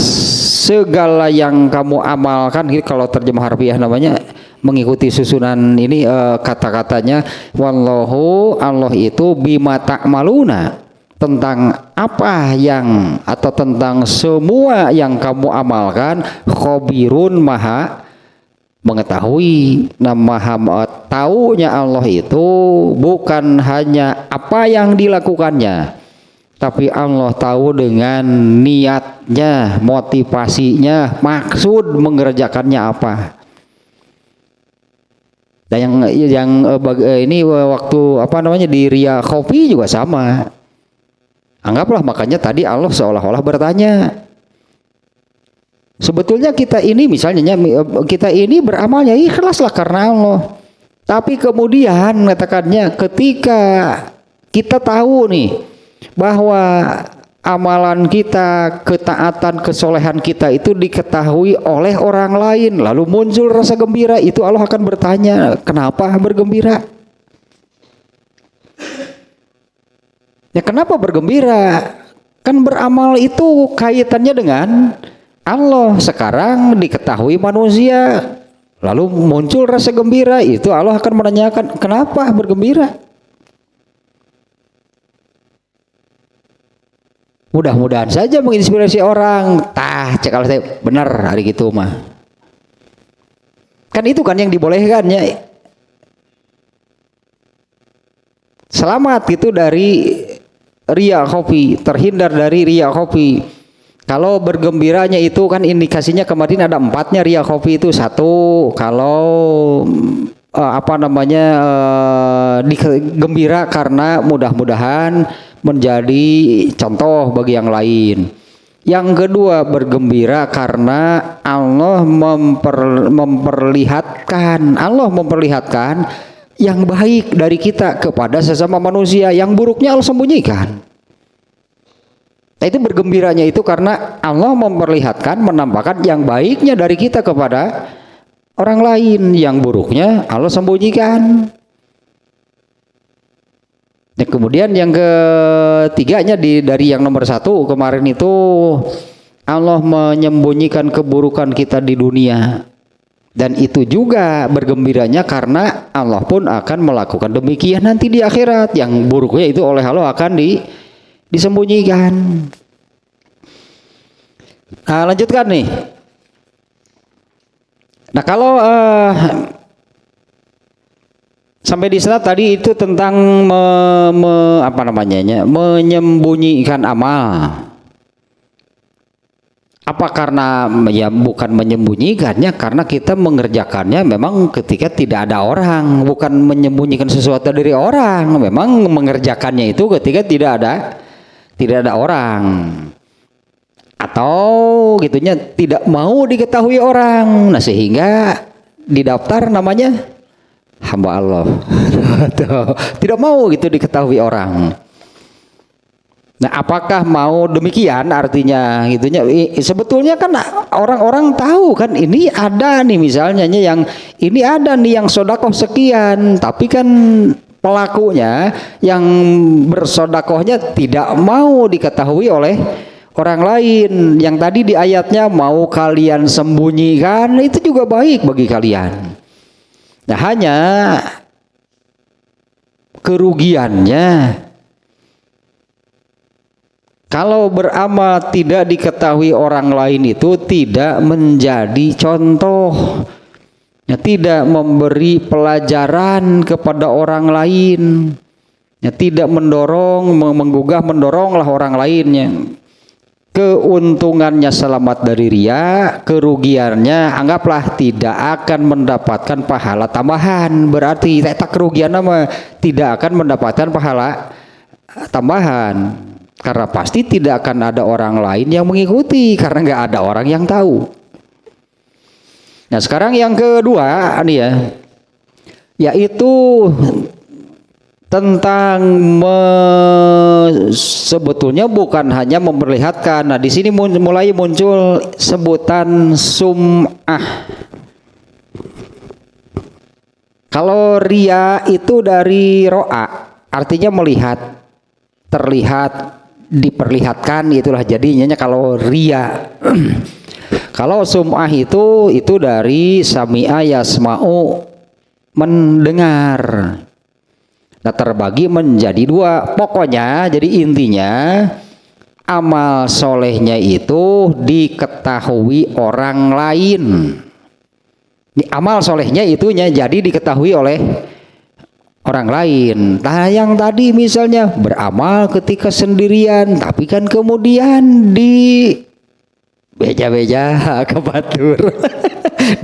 segala yang kamu amalkan. Kalau terjemah harfiah namanya mengikuti susunan ini kata-katanya, wallahu Allah itu bima ta'maluna, tentang apa yang atau tentang semua yang kamu amalkan, khabirun maha mengetahui. Nah maha taunya Allah itu bukan hanya apa yang dilakukannya, tapi Allah tahu dengan niatnya, motivasinya, maksud mengerjakannya apa. Dan ini waktu apa namanya di Ria Kopi juga sama. Anggaplah makanya tadi Allah seolah-olah bertanya. Sebetulnya kita ini misalnya kita ini beramalnya ikhlaslah karena Allah. Tapi kemudian katakannya ketika kita tahu nih bahwa amalan kita, ketaatan, kesolehan kita itu diketahui oleh orang lain, lalu muncul rasa gembira, itu Allah akan bertanya, kenapa bergembira? Ya kenapa bergembira? Kan beramal itu kaitannya dengan Allah. Sekarang diketahui manusia, lalu muncul rasa gembira, itu Allah akan menanyakan, kenapa bergembira? Mudah-mudahan saja menginspirasi orang. Cek kalau saya benar hari gitu mah. Kan itu kan yang dibolehkan ya. Selamat itu dari ria kopi, terhindar dari ria kopi. Kalau bergembiranya itu kan indikasinya kemarin ada 4-nya ria kopi itu. 1, kalau gembira karena mudah-mudahan menjadi contoh bagi yang lain. Yang kedua, bergembira karena Allah memperlihatkan yang baik dari kita kepada sesama manusia, yang buruknya Allah sembunyikan. Nah, itu bergembiranya itu karena Allah memperlihatkan, menampakkan yang baiknya dari kita kepada orang lain, yang buruknya Allah sembunyikan. Nah, kemudian yang ketiganya dari yang nomor 1 kemarin itu, Allah menyembunyikan keburukan kita di dunia. Dan itu juga bergembiranya karena Allah pun akan melakukan demikian nanti di akhirat. Yang buruknya itu oleh Allah akan disembunyikan. Nah, lanjutkan nih. Nah, kalau sampai di sana tadi itu tentang menyembunyikan amal. Apa karena ya bukan menyembunyikannya, karena kita mengerjakannya memang ketika tidak ada orang, bukan menyembunyikan sesuatu dari orang, memang mengerjakannya itu ketika tidak ada orang. Atau gitunya tidak mau diketahui orang. Nah, sehingga di daftar namanya hamba Allah. Tidak mau gitu diketahui orang. Nah, apakah mau demikian artinya gitunya? Sebetulnya kan orang-orang tahu kan ini ada nih misalnya yang ini ada nih yang sodakoh sekian, tapi kan pelakunya yang bersodakohnya tidak mau diketahui oleh orang lain. Yang tadi di ayatnya mau kalian sembunyikan itu juga baik bagi kalian. Nah, hanya kerugiannya kalau beramal tidak diketahui orang lain itu tidak menjadi contoh, ya, tidak memberi pelajaran kepada orang lain, ya, tidak mendorong, menggugah, mendoronglah orang lainnya. Keuntungannya selamat dari ria, kerugiannya anggaplah tidak akan mendapatkan pahala tambahan. Berarti tak kerugian nama tidak akan mendapatkan pahala tambahan. Karena pasti tidak akan ada orang lain yang mengikuti karena nggak ada orang yang tahu. Nah, sekarang yang kedua nih ya, yaitu tentang sebetulnya bukan hanya memperlihatkan. Nah, di sini mulai muncul sebutan sum'ah. Kalau ria itu dari ro'a, artinya melihat, terlihat, diperlihatkan, itulah jadinya kalau ria. Kalau sum'ah itu dari sami'a yasma'u, mendengar. Nah, terbagi menjadi dua. Pokoknya jadi intinya amal solehnya itu diketahui orang lain. Amal solehnya itunya jadi diketahui oleh orang lain. Nah, yang tadi misalnya beramal ketika sendirian, tapi kan kemudian di beja-beja ke batur,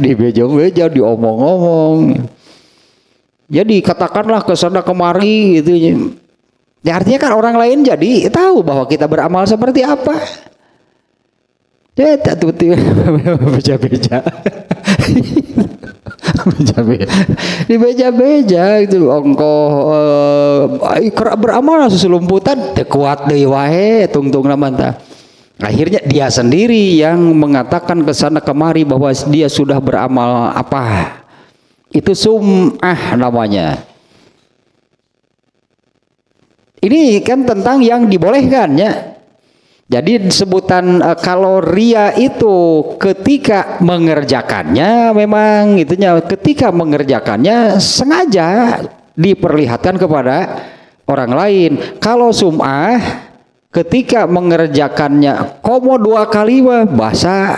di beja-beja, diomong-omong. Jadi katakanlah kesana kemari gitu. Ya, artinya kan orang lain jadi tahu bahwa kita beramal seperti apa. Ya, tak tuh beja-beja. Di beja-beja itu ongkoh beramal seselumputan kuat deui wae tungtung namanta. Akhirnya dia sendiri yang mengatakan kesana kemari bahwa dia sudah beramal apa. Itu sum'ah namanya. Ini kan tentang yang dibolehkan ya. Jadi sebutan kalau ria itu ketika mengerjakannya memang itunya ketika mengerjakannya sengaja diperlihatkan kepada orang lain. Kalau sum'ah ketika mengerjakannya komo dua kali bahasa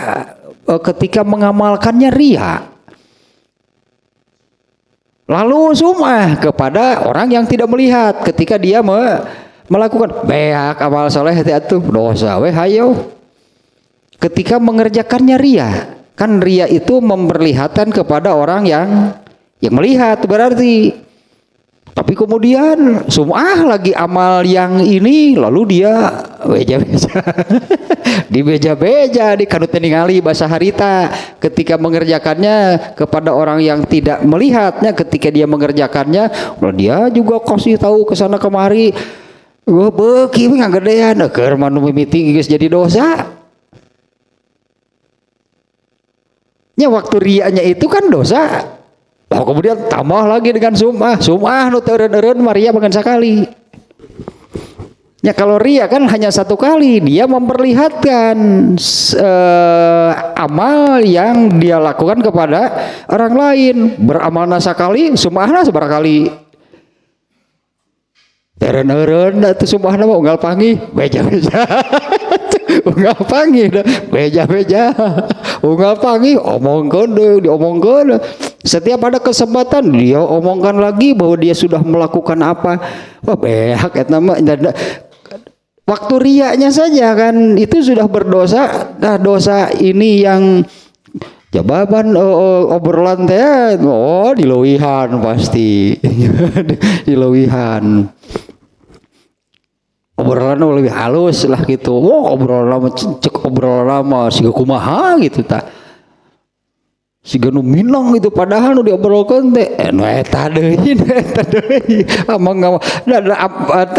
ketika mengamalkannya ria. Lalu sum'ah kepada orang yang tidak melihat ketika dia melakukan beak amal soleh itu dosa weh hayo. Ketika mengerjakannya ria, kan ria itu memperlihatkan kepada orang yang melihat berarti. Tapi kemudian sum'ah lagi amal yang ini lalu dia beja-beja. Di beja-beja di kanut ningali bahasa harita ketika mengerjakannya kepada orang yang tidak melihatnya ketika dia mengerjakannya, lalu dia juga kasih tahu kesana kemari. Wah, beuki we ngagedean keur manu mimiti geus jadi dosa. Nya waktu rianya itu kan dosa. Oh, kemudian tambah lagi dengan sum'ah. Sum'ah nu teu eureun Maria bangan sakali. Ya kalau ria kan hanya satu kali, dia memperlihatkan amal yang dia lakukan kepada orang lain. Beramalna sakali, sum'ahna seberapa kali? Teren-eren itu sum'ahna mah unggal panggih, beja-beja. Unggal panggih, beja-beja. Unggal panggih, omongkeun deui, diomongkeun. Setiap ada kesempatan dia omongkan lagi bahwa dia sudah melakukan apa. Wah, behak eta mah. Waktu riaknya saja kan itu sudah berdosa. Nah, dosa ini yang jawaban obrolan teh dileuwihan pasti. Dileuwihan. Obrolan lebih halus lah gitu. Obrolan lama cek obrolan lama siga kumaha gitu ta. si ganu minang itu padahal nu diobrolkeun teh eta deui amang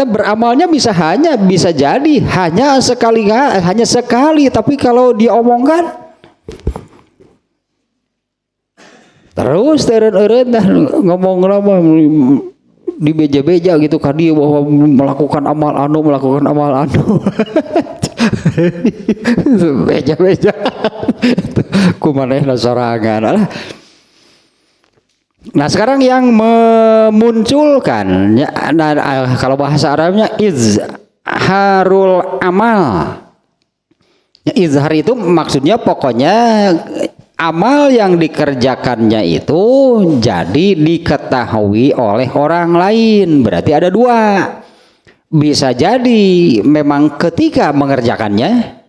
beramalnya bisa jadi hanya sekali tapi kalau diomongkan terus teureun dah ngomong di beja-beja gitu ka dieu bahwa melakukan amal anu beja-beja kumanehna sorangan. Nah sekarang yang memunculkan kalau bahasa Arabnya izharul amal. Izhar itu maksudnya pokoknya amal yang dikerjakannya itu jadi diketahui oleh orang lain. Berarti ada dua. Bisa jadi memang ketika mengerjakannya,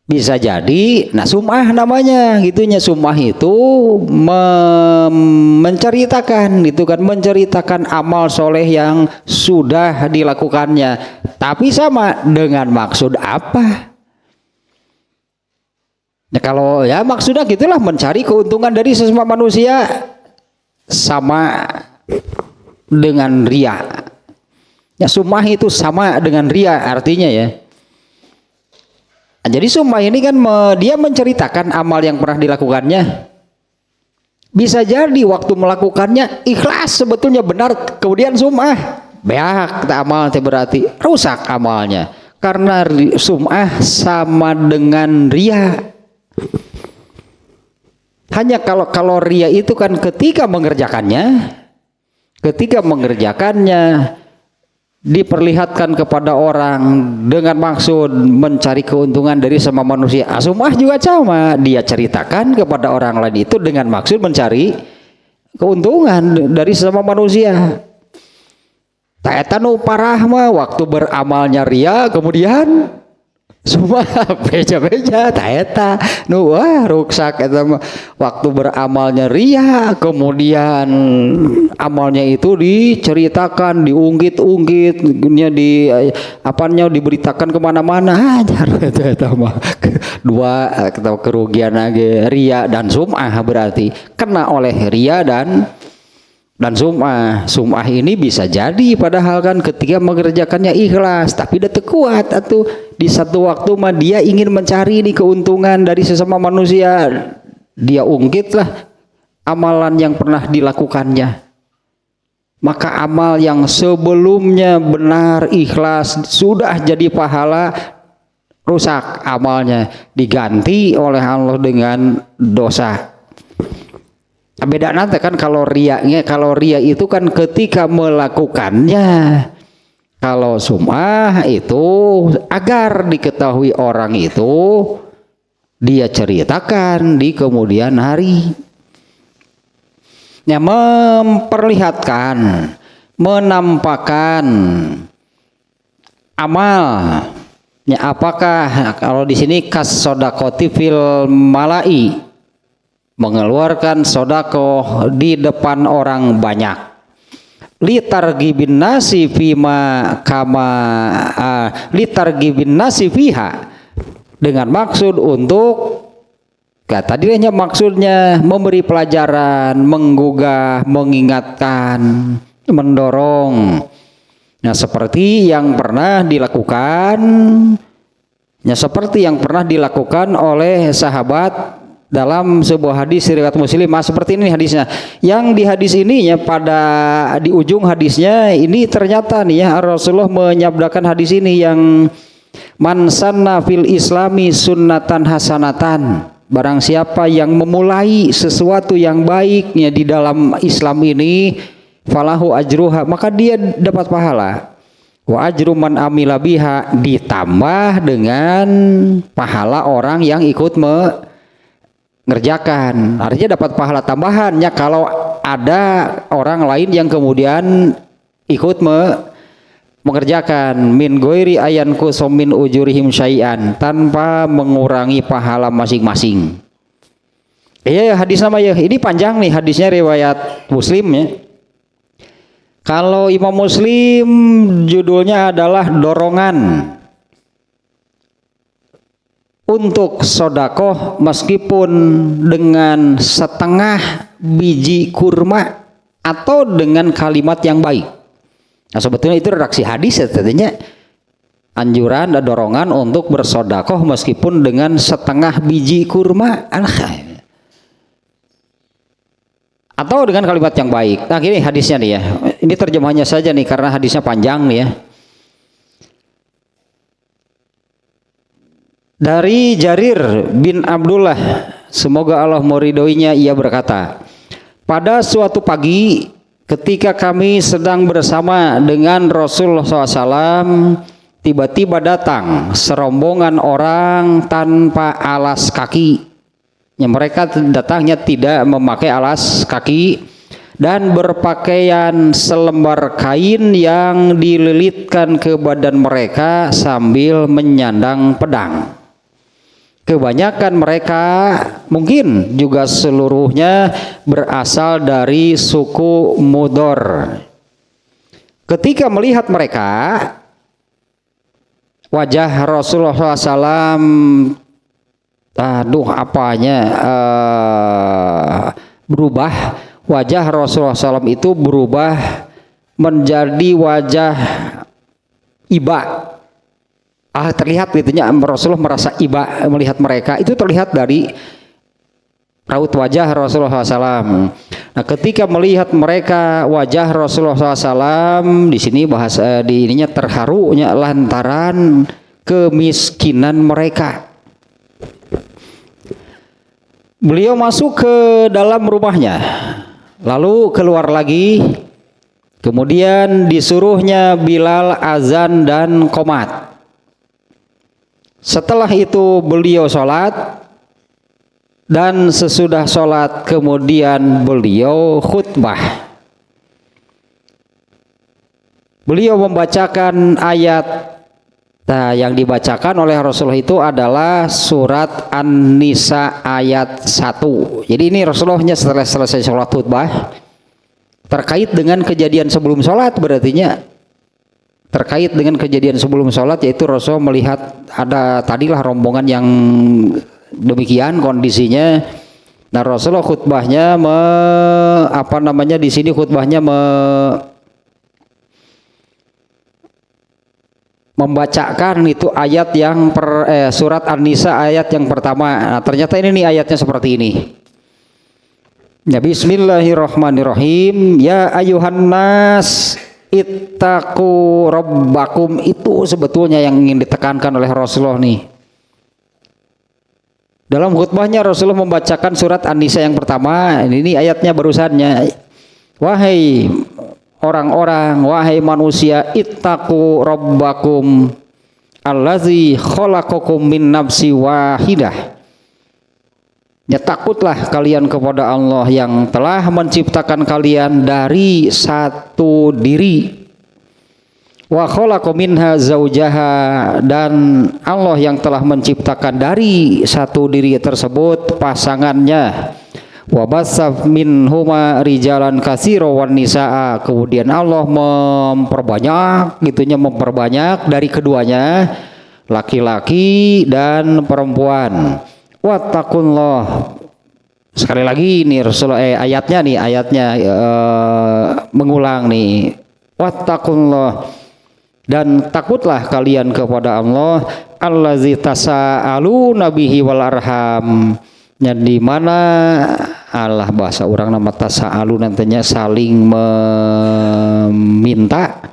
bisa jadi sum'ah namanya gitunya. Sum'ah itu menceritakan gitu kan, menceritakan amal soleh yang sudah dilakukannya, tapi sama dengan maksud apa? Nah, kalau ya maksudnya gitulah, mencari keuntungan dari sesama manusia, sama dengan riya. Ya sum'ah itu sama dengan riya artinya ya. Nah, jadi sum'ah ini kan dia menceritakan amal yang pernah dilakukannya. Bisa jadi waktu melakukannya ikhlas sebetulnya benar, kemudian sum'ah beak amal teh berarti rusak amalnya. Karena sum'ah sama dengan riya. Hanya kalau riya itu kan ketika mengerjakannya diperlihatkan kepada orang dengan maksud mencari keuntungan dari sama manusia. Sum'ah juga sama, dia ceritakan kepada orang lain itu dengan maksud mencari keuntungan dari sama manusia. Taeta nu parah mah waktu beramalnya riya kemudian semua beja-beja taeta nu ruksak eta mah waktu beramalnya riya kemudian amalnya itu diceritakan, diungkit-ungkit, diberitakan kemana-mana. Eta mah dua kerugian lagi, riya dan sum'ah berarti kena oleh riya dan sum'ah ini bisa jadi padahal kan ketika mengerjakannya ikhlas tapi dia kuat atau di satu waktu mah dia ingin mencari nih keuntungan dari sesama manusia, dia ungkitlah amalan yang pernah dilakukannya, maka amal yang sebelumnya benar ikhlas sudah jadi pahala rusak amalnya, diganti oleh Allah dengan dosa. Beda nanti kan kalau riya itu kan ketika melakukannya, kalau sum'ah itu agar diketahui orang itu dia ceritakan di kemudian hari. Ya, memperlihatkan, menampakkan amal. Ya, apakah kalau di sini kas sodakoti fil malai, mengeluarkan sodakoh di depan orang banyak, litargibin nasi fiha, dengan maksud untuk tadinya maksudnya memberi pelajaran, menggugah, mengingatkan, mendorong. Nah seperti yang pernah dilakukan oleh sahabat dalam sebuah hadis riwayat Muslim. Seperti ini hadisnya. Yang di hadis ini ya, di ujung hadisnya ini ternyata nih ya, Rasulullah menyabdakan hadis ini yang man sanna fil islami sunnatan hasanatan, barang siapa yang memulai sesuatu yang baiknya di dalam Islam ini, falahu ajruha, maka dia dapat pahala. Wa ajru man amila biha, ditambah dengan pahala orang yang ikut ngerjakan, artinya dapat pahala tambahannya kalau ada orang lain yang kemudian ikut mengerjakan, min goiri ayan kusomin ujurihim syai'an, tanpa mengurangi pahala masing-masing. Iya hadis nama ya, ini panjang nih hadisnya riwayat Muslim ya. Kalau Imam Muslim judulnya adalah dorongan. untuk sodakoh meskipun dengan setengah biji kurma atau dengan kalimat yang baik. Nah sebetulnya itu redaksi hadis ya, tentunya anjuran dan dorongan untuk bersodakoh meskipun dengan setengah biji kurma atau dengan kalimat yang baik. Nah gini hadisnya nih ya, ini terjemahannya saja nih karena hadisnya panjang nih ya. Dari Jarir bin Abdullah, semoga Allah meridhoinya, ia berkata, pada suatu pagi ketika kami sedang bersama dengan Rasulullah SAW, tiba-tiba datang serombongan orang tanpa alas kaki. Yang mereka datangnya tidak memakai alas kaki dan berpakaian selembar kain yang dililitkan ke badan mereka sambil menyandang pedang. Kebanyakan mereka, mungkin juga seluruhnya, berasal dari suku Mudor. Ketika melihat mereka, wajah Rasulullah SAW berubah. Wajah Rasulullah SAW itu berubah menjadi wajah iba. Terlihat gitunya, Rasulullah merasa iba melihat mereka. Itu terlihat dari raut wajah Rasulullah SAW. Nah, ketika melihat mereka, wajah Rasulullah SAW di sini bahasa di ininya terharunya lantaran kemiskinan mereka. Beliau masuk ke dalam rumahnya, lalu keluar lagi. Kemudian disuruhnya Bilal azan dan qomat. Setelah itu beliau sholat, dan sesudah sholat kemudian beliau khutbah. Beliau membacakan ayat, yang dibacakan oleh Rasulullah itu adalah surat An-Nisa ayat 1. Jadi ini Rasulullahnya setelah selesai sholat khutbah, terkait dengan kejadian sebelum sholat, berartinya terkait dengan kejadian sebelum sholat, yaitu Rasul melihat ada tadilah rombongan yang demikian kondisinya. Nah Rasulullah khutbahnya di sini khutbahnya membacakan itu ayat yang surat An-Nisa ayat yang pertama. Nah, ternyata ini nih ayatnya seperti ini. Ya, bismillahirrahmanirrahim. Ya ayuhan nas ittaqu rabbakum, itu sebetulnya yang ingin ditekankan oleh Rasulullah nih. Dalam khutbahnya Rasulullah membacakan surat An-Nisa yang pertama. Ini ayatnya barusannya. Wahai orang-orang, wahai manusia, ittaqu rabbakum allazi khalaqakum min nafsi wahidah. Ya, takutlah kalian kepada Allah yang telah menciptakan kalian dari satu diri. Wa khalaqa minha zaujaha, dan Allah yang telah menciptakan dari satu diri tersebut pasangannya. Wa bassa minhuma rijalan katsira wan nisaa, kemudian Allah memperbanyak dari keduanya laki-laki dan perempuan. Wattaqullah. Sekali lagi nih ayatnya mengulang nih. Wattaqullah, dan takutlah kalian kepada Allah, allazi tasaaluna bihi wal arham, yang di mana Allah bahasa orang nama tasaalu nantinya saling meminta,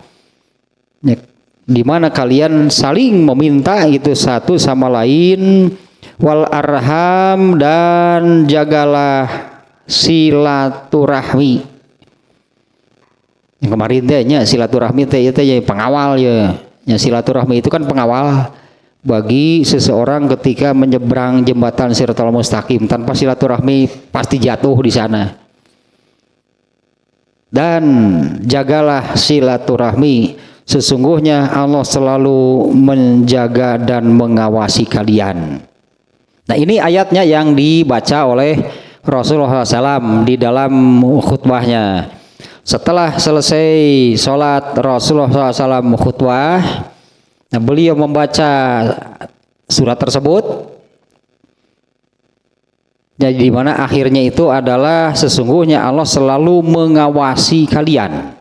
di mana kalian saling meminta itu satu sama lain. Wal arham, dan jagalah silaturahmi. Yang kemarin tehnya silaturahmi teh pengawal ya. Yang silaturahmi itu kan pengawal bagi seseorang ketika menyeberang jembatan Shiratal Mustaqim. Tanpa silaturahmi pasti jatuh di sana. Dan jagalah silaturahmi, sesungguhnya Allah selalu menjaga dan mengawasi kalian. Nah ini ayatnya yang dibaca oleh Rasulullah SAW di dalam khutbahnya. Setelah selesai sholat Rasulullah SAW khutbah, beliau membaca surat tersebut. Jadi di mana akhirnya itu adalah sesungguhnya Allah selalu mengawasi kalian.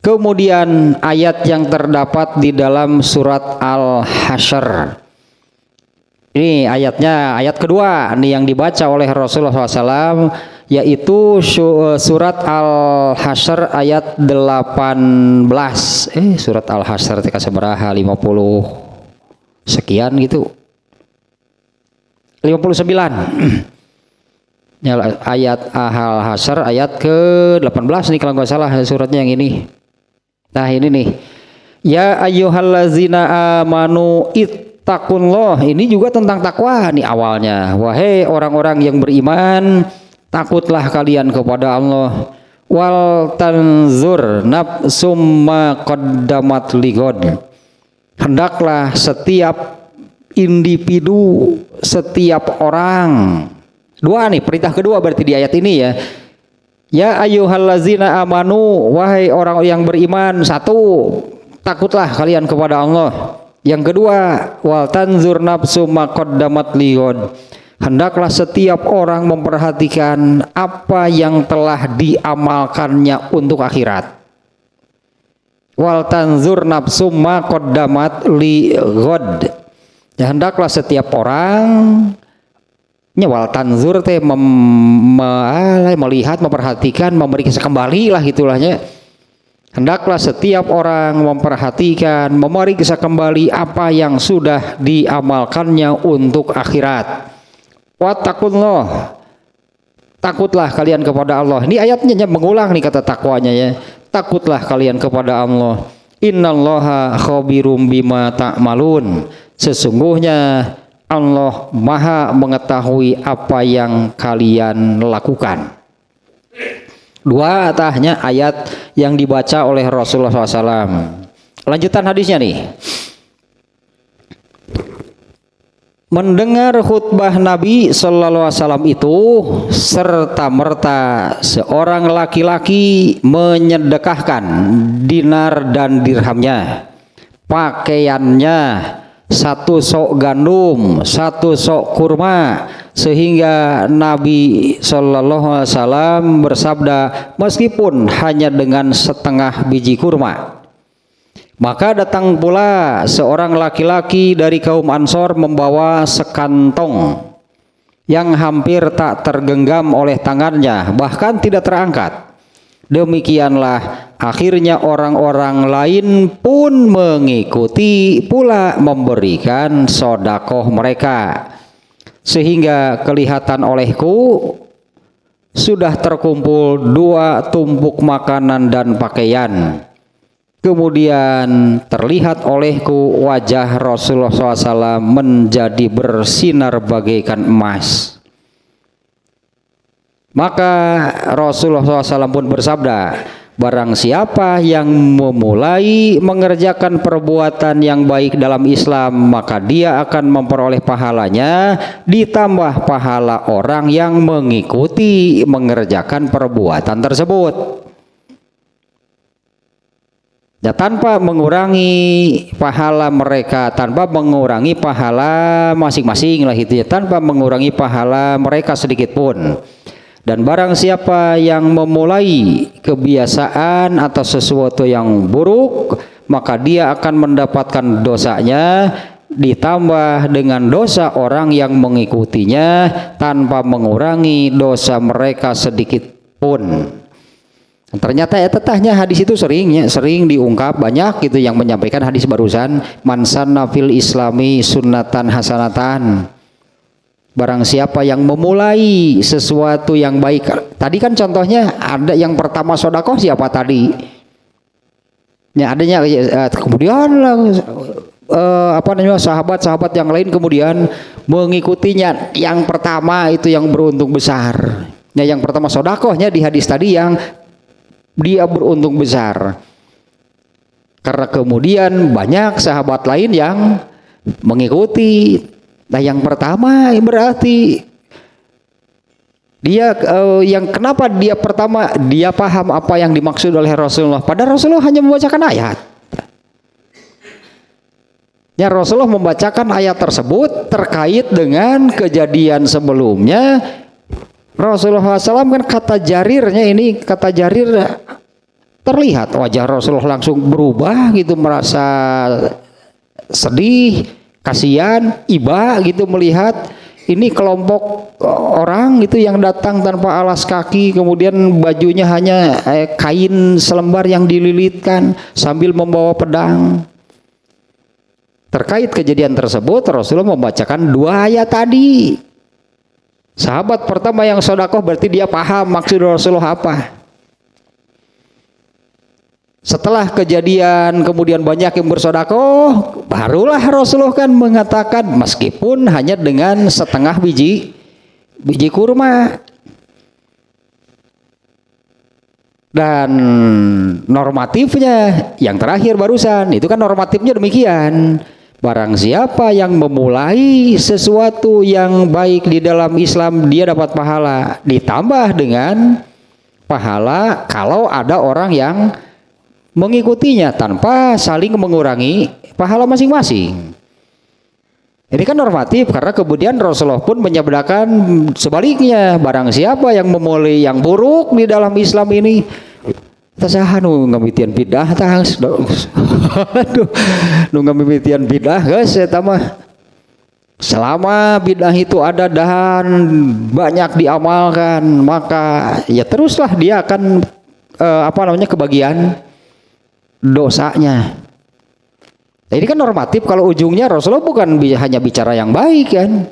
Kemudian ayat yang terdapat di dalam surat Al-Hasyr. Ini ayatnya, ayat kedua nih yang dibaca oleh Rasulullah SAW, yaitu surat Al-Hasyr ayat 18. Surat Al-Hasyr tika sabaraha 50 sekian gitu. 59. Ya, ayat Al-Hasyr ayat ke-18 nih kalau nggak salah suratnya yang ini. Nah ini nih. Ya ayyuhallazina amanu ittaqullah. Ini juga tentang takwa nih awalnya. Wahai orang-orang yang beriman, takutlah kalian kepada Allah. Wal tanzur nafsum ma qaddamat ligod. Hendaklah setiap individu, setiap orang. Dua nih, perintah kedua berarti di ayat ini ya. Ya ayyuhallazina amanu, wahai orang yang beriman, satu, takutlah kalian kepada Allah. Yang kedua, wal tanzur nafsu ma qaddamat lighad. Hendaklah setiap orang memperhatikan apa yang telah diamalkannya untuk akhirat. Wal tanzur nafsu ma qaddamat lighad. Ya, hendaklah setiap orang wal tanzur teh melihat, memperhatikan, memberi kisah kembali lah gitulahnya. Hendaklah setiap orang memperhatikan, memeriksa kembali apa yang sudah diamalkannya untuk akhirat. Wattaqullah, takutlah kalian kepada Allah. Ini ayatnya mengulang nih kata takwanya ya. Takutlah kalian kepada Allah. Innallaha khabirum bima ta'malun. Sesungguhnya Allah Maha mengetahui apa yang kalian lakukan. Dua tahnya ayat yang dibaca oleh Rasulullah SAW. Lanjutan hadisnya nih. Mendengar khutbah Nabi Sallallahu Alaihi Wasallam itu serta merta seorang laki-laki menyedekahkan dinar dan dirhamnya, pakaiannya, satu sok gandum, satu sok kurma, sehingga Nabi Sallallahu Alaihi Wasallam bersabda, meskipun hanya dengan setengah biji kurma. Maka datang pula seorang laki-laki dari kaum Ansor membawa sekantong yang hampir tak tergenggam oleh tangannya, bahkan tidak terangkat. Demikianlah akhirnya orang-orang lain pun mengikuti pula memberikan sodakoh mereka, sehingga kelihatan olehku sudah terkumpul 2 tumpuk makanan dan pakaian. Kemudian terlihat olehku wajah Rasulullah SAW menjadi bersinar bagaikan emas. Maka Rasulullah SAW pun bersabda, barang siapa yang memulai mengerjakan perbuatan yang baik dalam Islam, maka dia akan memperoleh pahalanya ditambah pahala orang yang mengikuti mengerjakan perbuatan tersebut. Ya, tanpa mengurangi pahala mereka, tanpa mengurangi pahala masing-masing lah itu ya, tanpa mengurangi pahala mereka sedikit pun. Dan barang siapa yang memulai kebiasaan atau sesuatu yang buruk, maka dia akan mendapatkan dosanya ditambah dengan dosa orang yang mengikutinya tanpa mengurangi dosa mereka sedikit pun. Ternyata ya tetahnya hadis itu sering diungkap, banyak gitu yang menyampaikan hadis barusan, man sanna fil islami sunnatan hasanatan. Barang siapa yang memulai sesuatu yang baik. Tadi kan contohnya ada yang pertama sodakoh siapa tadi? Ya adanya kemudian sahabat-sahabat yang lain kemudian mengikutinya. Yang pertama itu yang beruntung besar. Ya, yang pertama sodakohnya di hadis tadi yang dia beruntung besar. Karena kemudian banyak sahabat lain yang mengikuti. Nah yang pertama berarti dia yang kenapa dia pertama dia paham apa yang dimaksud oleh Rasulullah. Padahal Rasulullah hanya membacakan ayat. Ya Rasulullah membacakan ayat tersebut terkait dengan kejadian sebelumnya Rasulullah SAW kan kata jarirnya ini, kata jarir terlihat wajah Rasulullah langsung berubah gitu, merasa sedih, kasihan, iba gitu melihat ini kelompok orang itu yang datang tanpa alas kaki, kemudian bajunya hanya kain selembar yang dililitkan sambil membawa pedang. Terkait kejadian tersebut Rasulullah membacakan 2 ayat tadi. Sahabat pertama yang sedekah berarti dia paham maksud Rasulullah apa. Setelah kejadian kemudian banyak yang bersedekah, barulah Rasulullah kan mengatakan meskipun hanya dengan setengah biji kurma. Dan normatifnya yang terakhir barusan itu kan normatifnya demikian. Barang siapa yang memulai sesuatu yang baik di dalam Islam, dia dapat pahala. Ditambah dengan pahala kalau ada orang yang mengikutinya tanpa saling mengurangi pahala masing-masing. Ini kan normatif, karena kemudian Rasulullah pun menyabdakan sebaliknya. Barang siapa yang memulai yang buruk di dalam Islam ini, tasahan ngamitian bidah tas. Aduh, ngamitian bidah geus eta mah. Selama bidah itu ada dan banyak diamalkan, maka ya teruslah dia akan kebagian dosanya. Nah, ini kan normatif, kalau ujungnya Rasulullah bukan hanya bicara yang baik kan.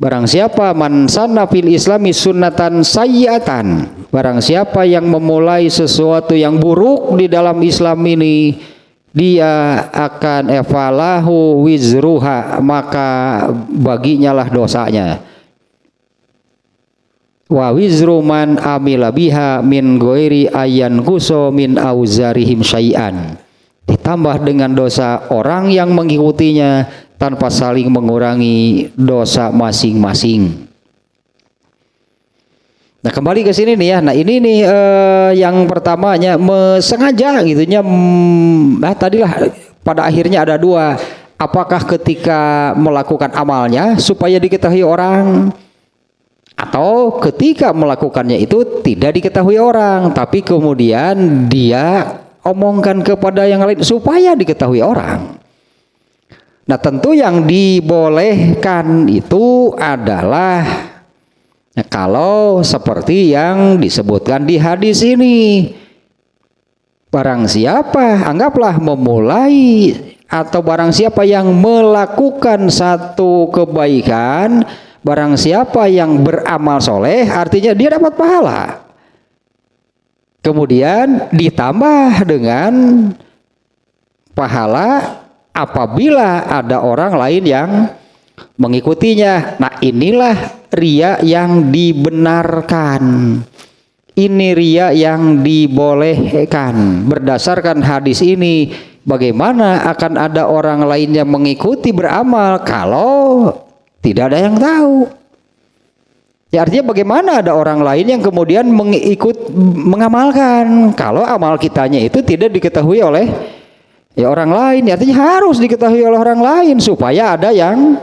Barang siapa man sanna fil islami sunnatan sayyi'atan, barang siapa yang memulai sesuatu yang buruk di dalam Islam ini, dia akan efalahu wizruha, maka baginya lah dosanya. Wa wizru man amila biha min ghairi ayyan kuso min auzarihim syai'an, ditambah dengan dosa orang yang mengikutinya tanpa saling mengurangi dosa masing-masing. Nah, kembali ke sini nih ya. Nah, ini nih yang pertamanya sengaja gitunya. Nah, tadilah pada akhirnya ada 2. Apakah ketika melakukan amalnya supaya diketahui orang, atau ketika melakukannya itu tidak diketahui orang, tapi kemudian dia omongkan kepada yang lain supaya diketahui orang. Nah, tentu yang dibolehkan itu adalah kalau seperti yang disebutkan di hadis ini. Barang siapa, anggaplah memulai atau barang siapa yang melakukan satu kebaikan, barang siapa yang beramal soleh, artinya dia dapat pahala. Kemudian ditambah dengan pahala apabila ada orang lain yang mengikutinya. Nah, inilah riya yang dibenarkan. Ini riya yang dibolehkan. Berdasarkan hadis ini, bagaimana akan ada orang lain yang mengikuti beramal kalau tidak ada yang tahu? Ya, artinya bagaimana ada orang lain yang kemudian mengamalkan kalau amal kitanya itu tidak diketahui oleh orang lain. Ya, artinya harus diketahui oleh orang lain supaya ada yang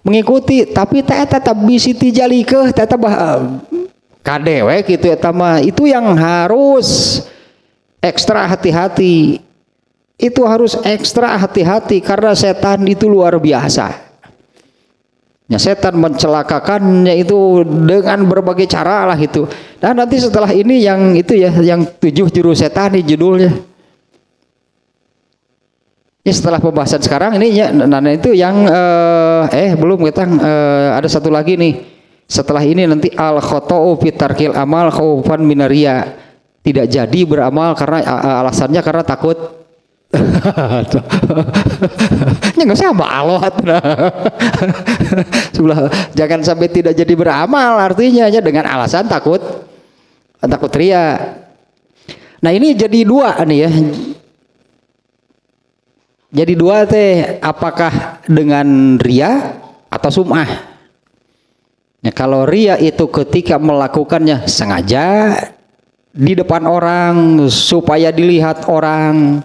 mengikuti. Tapi tetap bisi tijalikeun tetap kadewe gitu eta mah, itu yang harus ekstra hati-hati. Itu harus ekstra hati-hati karena setan itu luar biasa. Ya, setan mencelakakannya itu dengan berbagai cara lah itu. Dan nanti setelah ini yang itu ya, yang 7 jurus setan di judulnya. Ya, setelah pembahasan sekarang ini ya, nah itu yang belum kita ada satu lagi nih. Setelah ini nanti al khota'u fi tarkil amal khaufan minariya, tidak jadi beramal karena alasannya karena takut nggak sama Allah. Jangan sampai tidak jadi beramal, artinya ya dengan alasan takut ria. Nah, ini jadi 2 nih ya. Jadi 2 teh, apakah dengan ria atau sum'ah? Ya, kalau ria itu ketika melakukannya sengaja di depan orang supaya dilihat orang.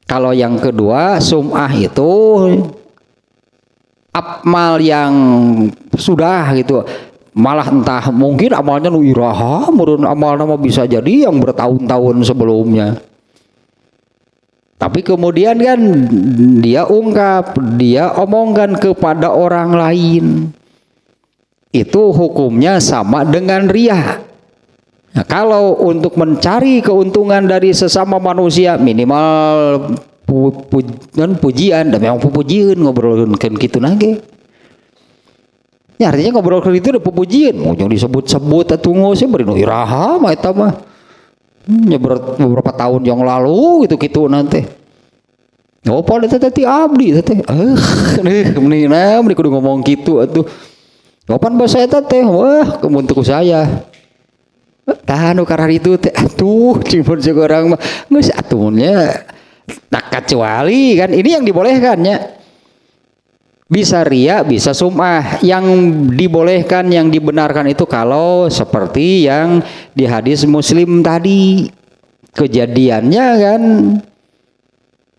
Kalau yang kedua sum'ah itu amal yang sudah gitu malah entah mungkin amalnya nu iraha meureun amal nama bisa jadi yang bertahun-tahun sebelumnya. Tapi kemudian kan dia ungkap, dia omongkan kepada orang lain. Itu hukumnya sama dengan riya. Nah, kalau untuk mencari keuntungan dari sesama manusia minimal pujian, dan memang pujian ngobrolkan gitu nage. Ya artinya ngobrolkan itu udah pujian, mau yang disebut-sebut atau ngosnya beri nu iraha mah eta mah. Ya beberapa tahun yang lalu gitu-gitu nanti. Oh pada tadi abdi teh. Mending kudu ngomong gitu atuh. Kapan bahasa eta teh? Wah, kemuntuk saya. Tahan karena itu teh atuh cimun seorang mah geus atuhnya tak kecuali kan ini yang dibolehkannya. Bisa riya, bisa sum'ah. Yang dibolehkan, yang dibenarkan itu kalau seperti yang di hadis Muslim tadi. Kejadiannya kan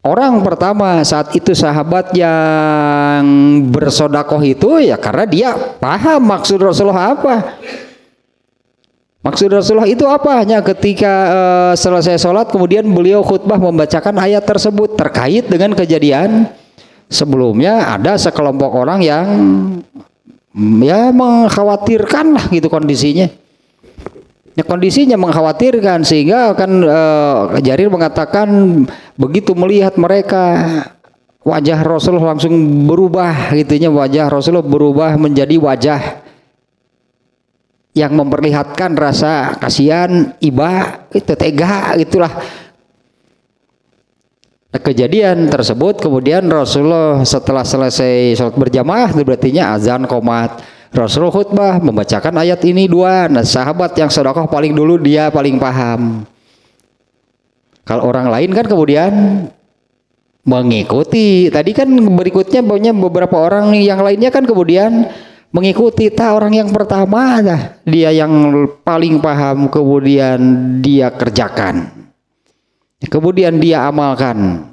orang pertama saat itu sahabat yang bersodakoh itu ya karena dia paham maksud Rasulullah apa. Maksud Rasulullah itu apa? Hanya ketika selesai sholat kemudian beliau khutbah membacakan ayat tersebut terkait dengan kejadian sebelumnya ada sekelompok orang yang ya mengkhawatirkan lah gitu kondisinya. Ya, kondisinya mengkhawatirkan sehingga kan Jarir mengatakan begitu melihat mereka wajah Rasulullah langsung berubah gitunya, wajah Rasulullah berubah menjadi wajah yang memperlihatkan rasa kasihan, iba, itu tega itulah. Kejadian tersebut kemudian Rasulullah setelah selesai sholat berjamaah berartinya azan qomat, Rasulullah khutbah membacakan ayat ini dua. Nah sahabat yang sedekah paling dulu dia paling paham. Kalau orang lain kan kemudian mengikuti. Tadi kan berikutnya banyak beberapa orang yang lainnya kan kemudian mengikuti. Orang yang pertama dia yang paling paham kemudian dia kerjakan. Kemudian dia amalkan.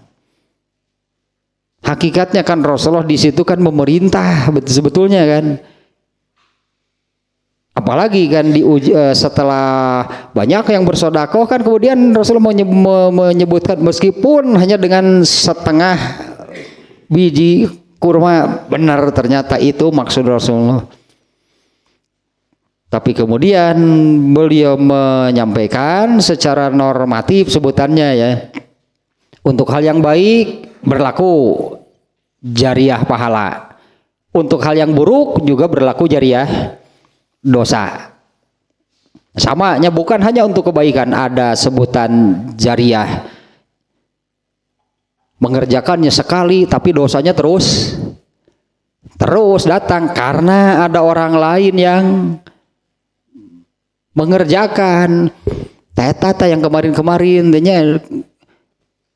Hakikatnya kan Rasulullah di situ kan memerintah sebetulnya kan. Apalagi kan setelah banyak yang bersedekah kan kemudian Rasulullah menyebutkan meskipun hanya dengan setengah biji kurma benar ternyata itu maksud Rasulullah. Tapi kemudian beliau menyampaikan secara normatif sebutannya ya. Untuk hal yang baik berlaku jariyah pahala. Untuk hal yang buruk juga berlaku jariyah dosa. Samanya bukan hanya untuk kebaikan, ada sebutan jariyah. Mengerjakannya sekali tapi dosanya terus datang karena ada orang lain yang mengerjakan. Tata yang kemarin-kemarin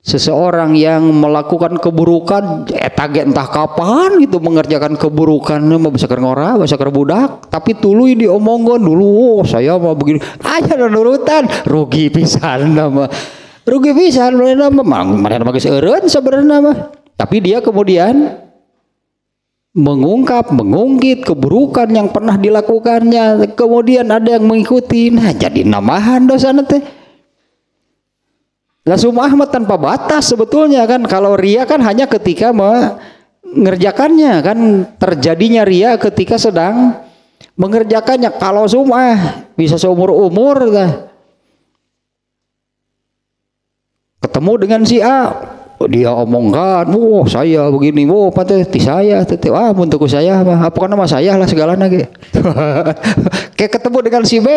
seseorang yang melakukan keburukan etage entah kapan gitu mengerjakan keburukan mah bisa ngora bisa budak tapi tuluy diomongkeun dulu saya mah begini aya nurutan rugi pisan nama mana geus eureun sebenarnya mah tapi dia kemudian mengungkit keburukan yang pernah dilakukannya kemudian ada yang mengikuti nah jadi nambahan dosa teh. Lah sum'ah mah tanpa batas sebetulnya kan. Kalau riya kan hanya ketika mengerjakannya kan terjadinya riya ketika sedang mengerjakannya. Kalau sum'ah bisa seumur-umur ketemu dengan si A dia omongkan, saya begini, pati saya, untuk saya, apa nama saya lah segala nage. Kayak ketemu dengan si B,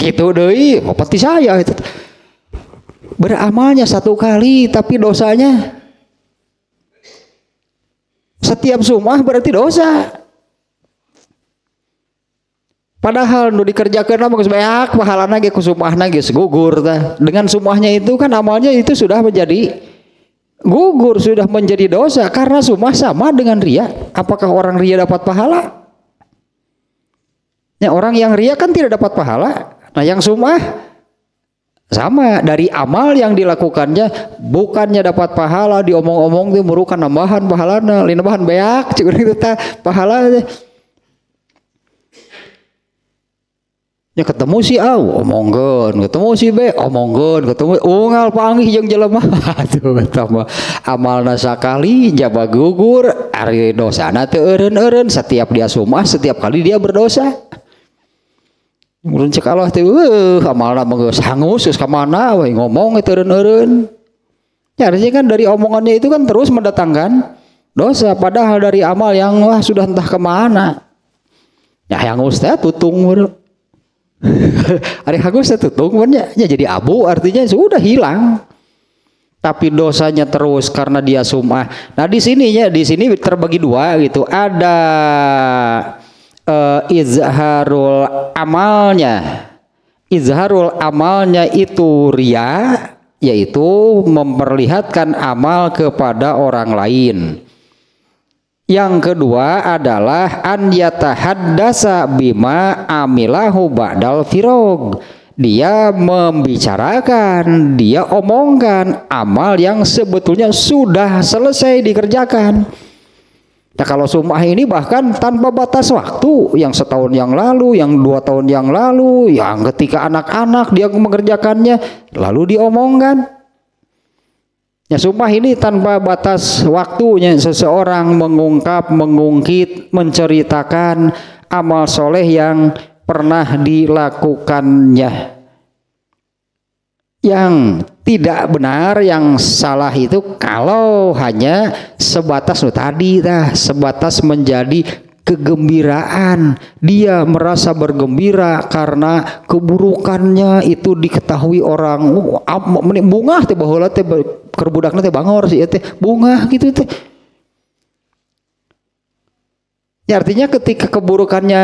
gitu deh, pati saya itu. Beramalnya satu kali tapi dosanya setiap sum'ah berarti dosa. Padahal nu dikerjakeun mah geus beak pahalana ge ku sum'ahna geus gugur tah. Dengan sum'ahnya itu kan amalnya itu sudah menjadi gugur, sudah menjadi dosa karena sum'ah sama dengan riya. Apakah orang riya dapat pahala? Ya, orang yang riya kan tidak dapat pahala. Nah, yang sum'ah sama dari amal yang dilakukannya bukannya dapat pahala diomong-omong dia merukan nambahan pahalana lain nambahan beak cik itu tah pahala Ya ketemu si A omongkeun, ketemu si B omongkeun, ketemu unggal panggih jeung jelema. Atuh eta mah amalna sakali jaba gugur, ari dosana teu eureun-eureun, setiap dia sumah setiap kali dia berdosa. Mun cek Allah teh amalna mah geus hangus geus ka mana we ngomong teu eureun-eureun. Ya artinya kan dari omongannya itu kan terus mendatangkan dosa, padahal dari amal yang wah sudah entah kemana. Ya hangus teh tutung meureun. Ari hangus teh tutung nya jadi abu, artinya sudah hilang. Tapi dosanya terus karena dia sum'ah. Nah di sini terbagi dua gitu. Ada izharul amalnya. Izharul amalnya itu riya, yaitu memperlihatkan amal kepada orang lain. Yang kedua adalah an yatahaddasa bima amilahu ba'dal firog. Dia membicarakan, dia omongkan amal yang sebetulnya sudah selesai dikerjakan. Nah kalau sum'ah ini bahkan tanpa batas waktu, yang setahun yang lalu, yang 2 tahun yang lalu, yang ketika anak-anak dia mengerjakannya lalu diomongkan. Ya sumpah ini tanpa batas waktunya, seseorang mengungkap, mengungkit, menceritakan amal soleh yang pernah dilakukannya. Yang tidak benar, yang salah itu kalau hanya sebatas sebatas menjadi kegembiraan. Dia merasa bergembira karena keburukannya itu diketahui orang. Bunga teh baheula teh keur budakna teh bangor sih teh bunga gitu teh. Ya artinya ketika keburukannya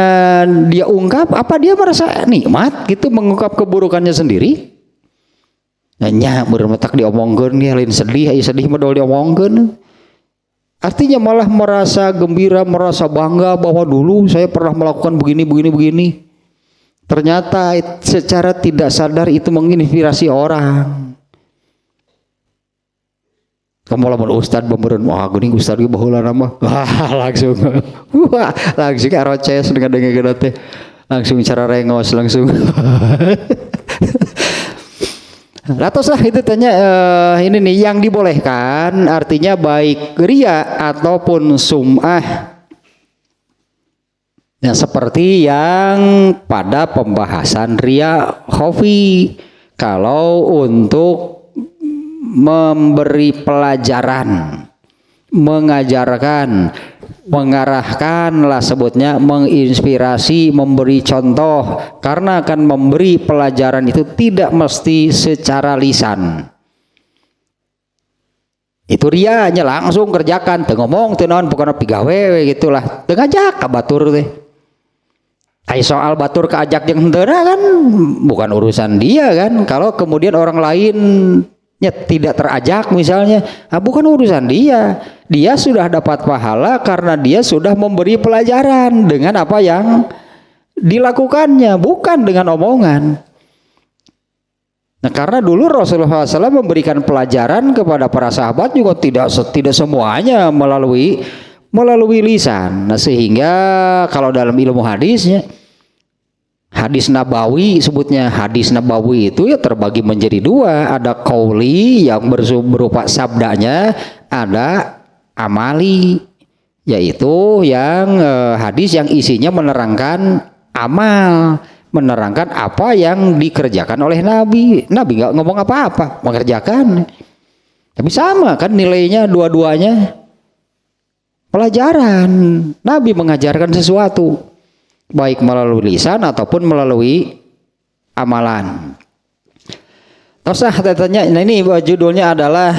dia ungkap, apa dia merasa nikmat gitu mengungkap keburukannya sendiri? Nya bermetak diomongkeun dia lain sedih, aya sedih mah diomongkeun. Artinya malah merasa gembira, merasa bangga bahwa dulu saya pernah melakukan begini. Ternyata secara tidak sadar itu menginspirasi orang. Kamu lamun ustad pemberen, wah geuning ustad ge baheula nama. Wah langsung aroces dengan dengeun teh. Langsung cara rengos langsung. Ratoslah itu tanya ini nih yang dibolehkan, artinya baik riya ataupun sum'ah. Nah seperti yang pada pembahasan riya khafi, kalau untuk memberi pelajaran, mengajarkan, mengarahkan lah sebutnya, menginspirasi, memberi contoh, karena akan memberi pelajaran itu tidak mesti secara lisan. Itu rianya langsung kerjakan, teu ngomong teu naon pokona pigawe gitulah, teu ngajak ka batur teh. Ai soal batur kaajak jeung henteu kan bukan urusan dia kan. Kalau kemudian orang lain tidak terajak misalnya, bukan urusan dia. Dia sudah dapat pahala karena dia sudah memberi pelajaran dengan apa yang dilakukannya, bukan dengan omongan. Nah karena dulu Rasulullah SAW memberikan pelajaran kepada para sahabat juga tidak semuanya melalui lisan. Nah sehingga kalau dalam ilmu hadisnya, hadis nabawi sebutnya, hadis nabawi itu ya terbagi menjadi dua. Ada qauli yang berupa sabdanya, ada amali, yaitu yang hadis yang isinya menerangkan amal, menerangkan apa yang dikerjakan oleh Nabi. Nabi nggak ngomong apa-apa, mengerjakan. Tapi sama kan nilainya dua-duanya pelajaran. Nabi mengajarkan sesuatu, baik melalui lisan ataupun melalui amalan. Terus tanya, nah ini judulnya adalah,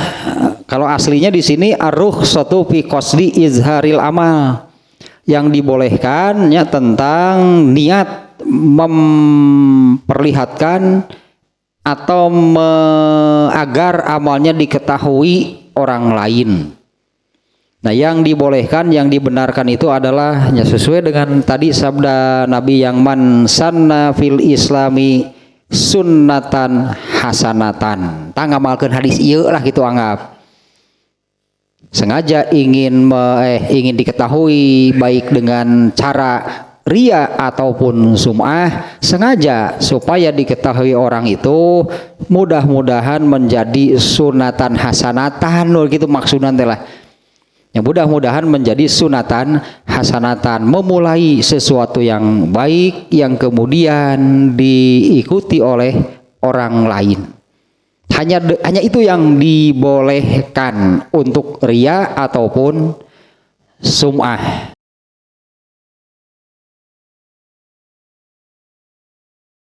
kalau aslinya di sini ar-rukhsatu fi qasdi izharil amal, yang dibolehkannya tentang niat memperlihatkan atau agar amalnya diketahui orang lain. Nah yang dibolehkan, yang dibenarkan itu adalah ya sesuai dengan tadi sabda Nabi yang man sanna fil islami sunnatan hasanatan. Tang ngamalkeun hadis ieu lah gitu anggap. Sengaja ingin diketahui baik dengan cara ria ataupun sum'ah sengaja supaya diketahui orang itu, mudah-mudahan menjadi sunatan hasanatan gitu maksudnya lah. Ya, mudah-mudahan menjadi sunatan hasanatan, memulai sesuatu yang baik yang kemudian diikuti oleh orang lain. Hanya itu yang dibolehkan untuk ria ataupun sum'ah.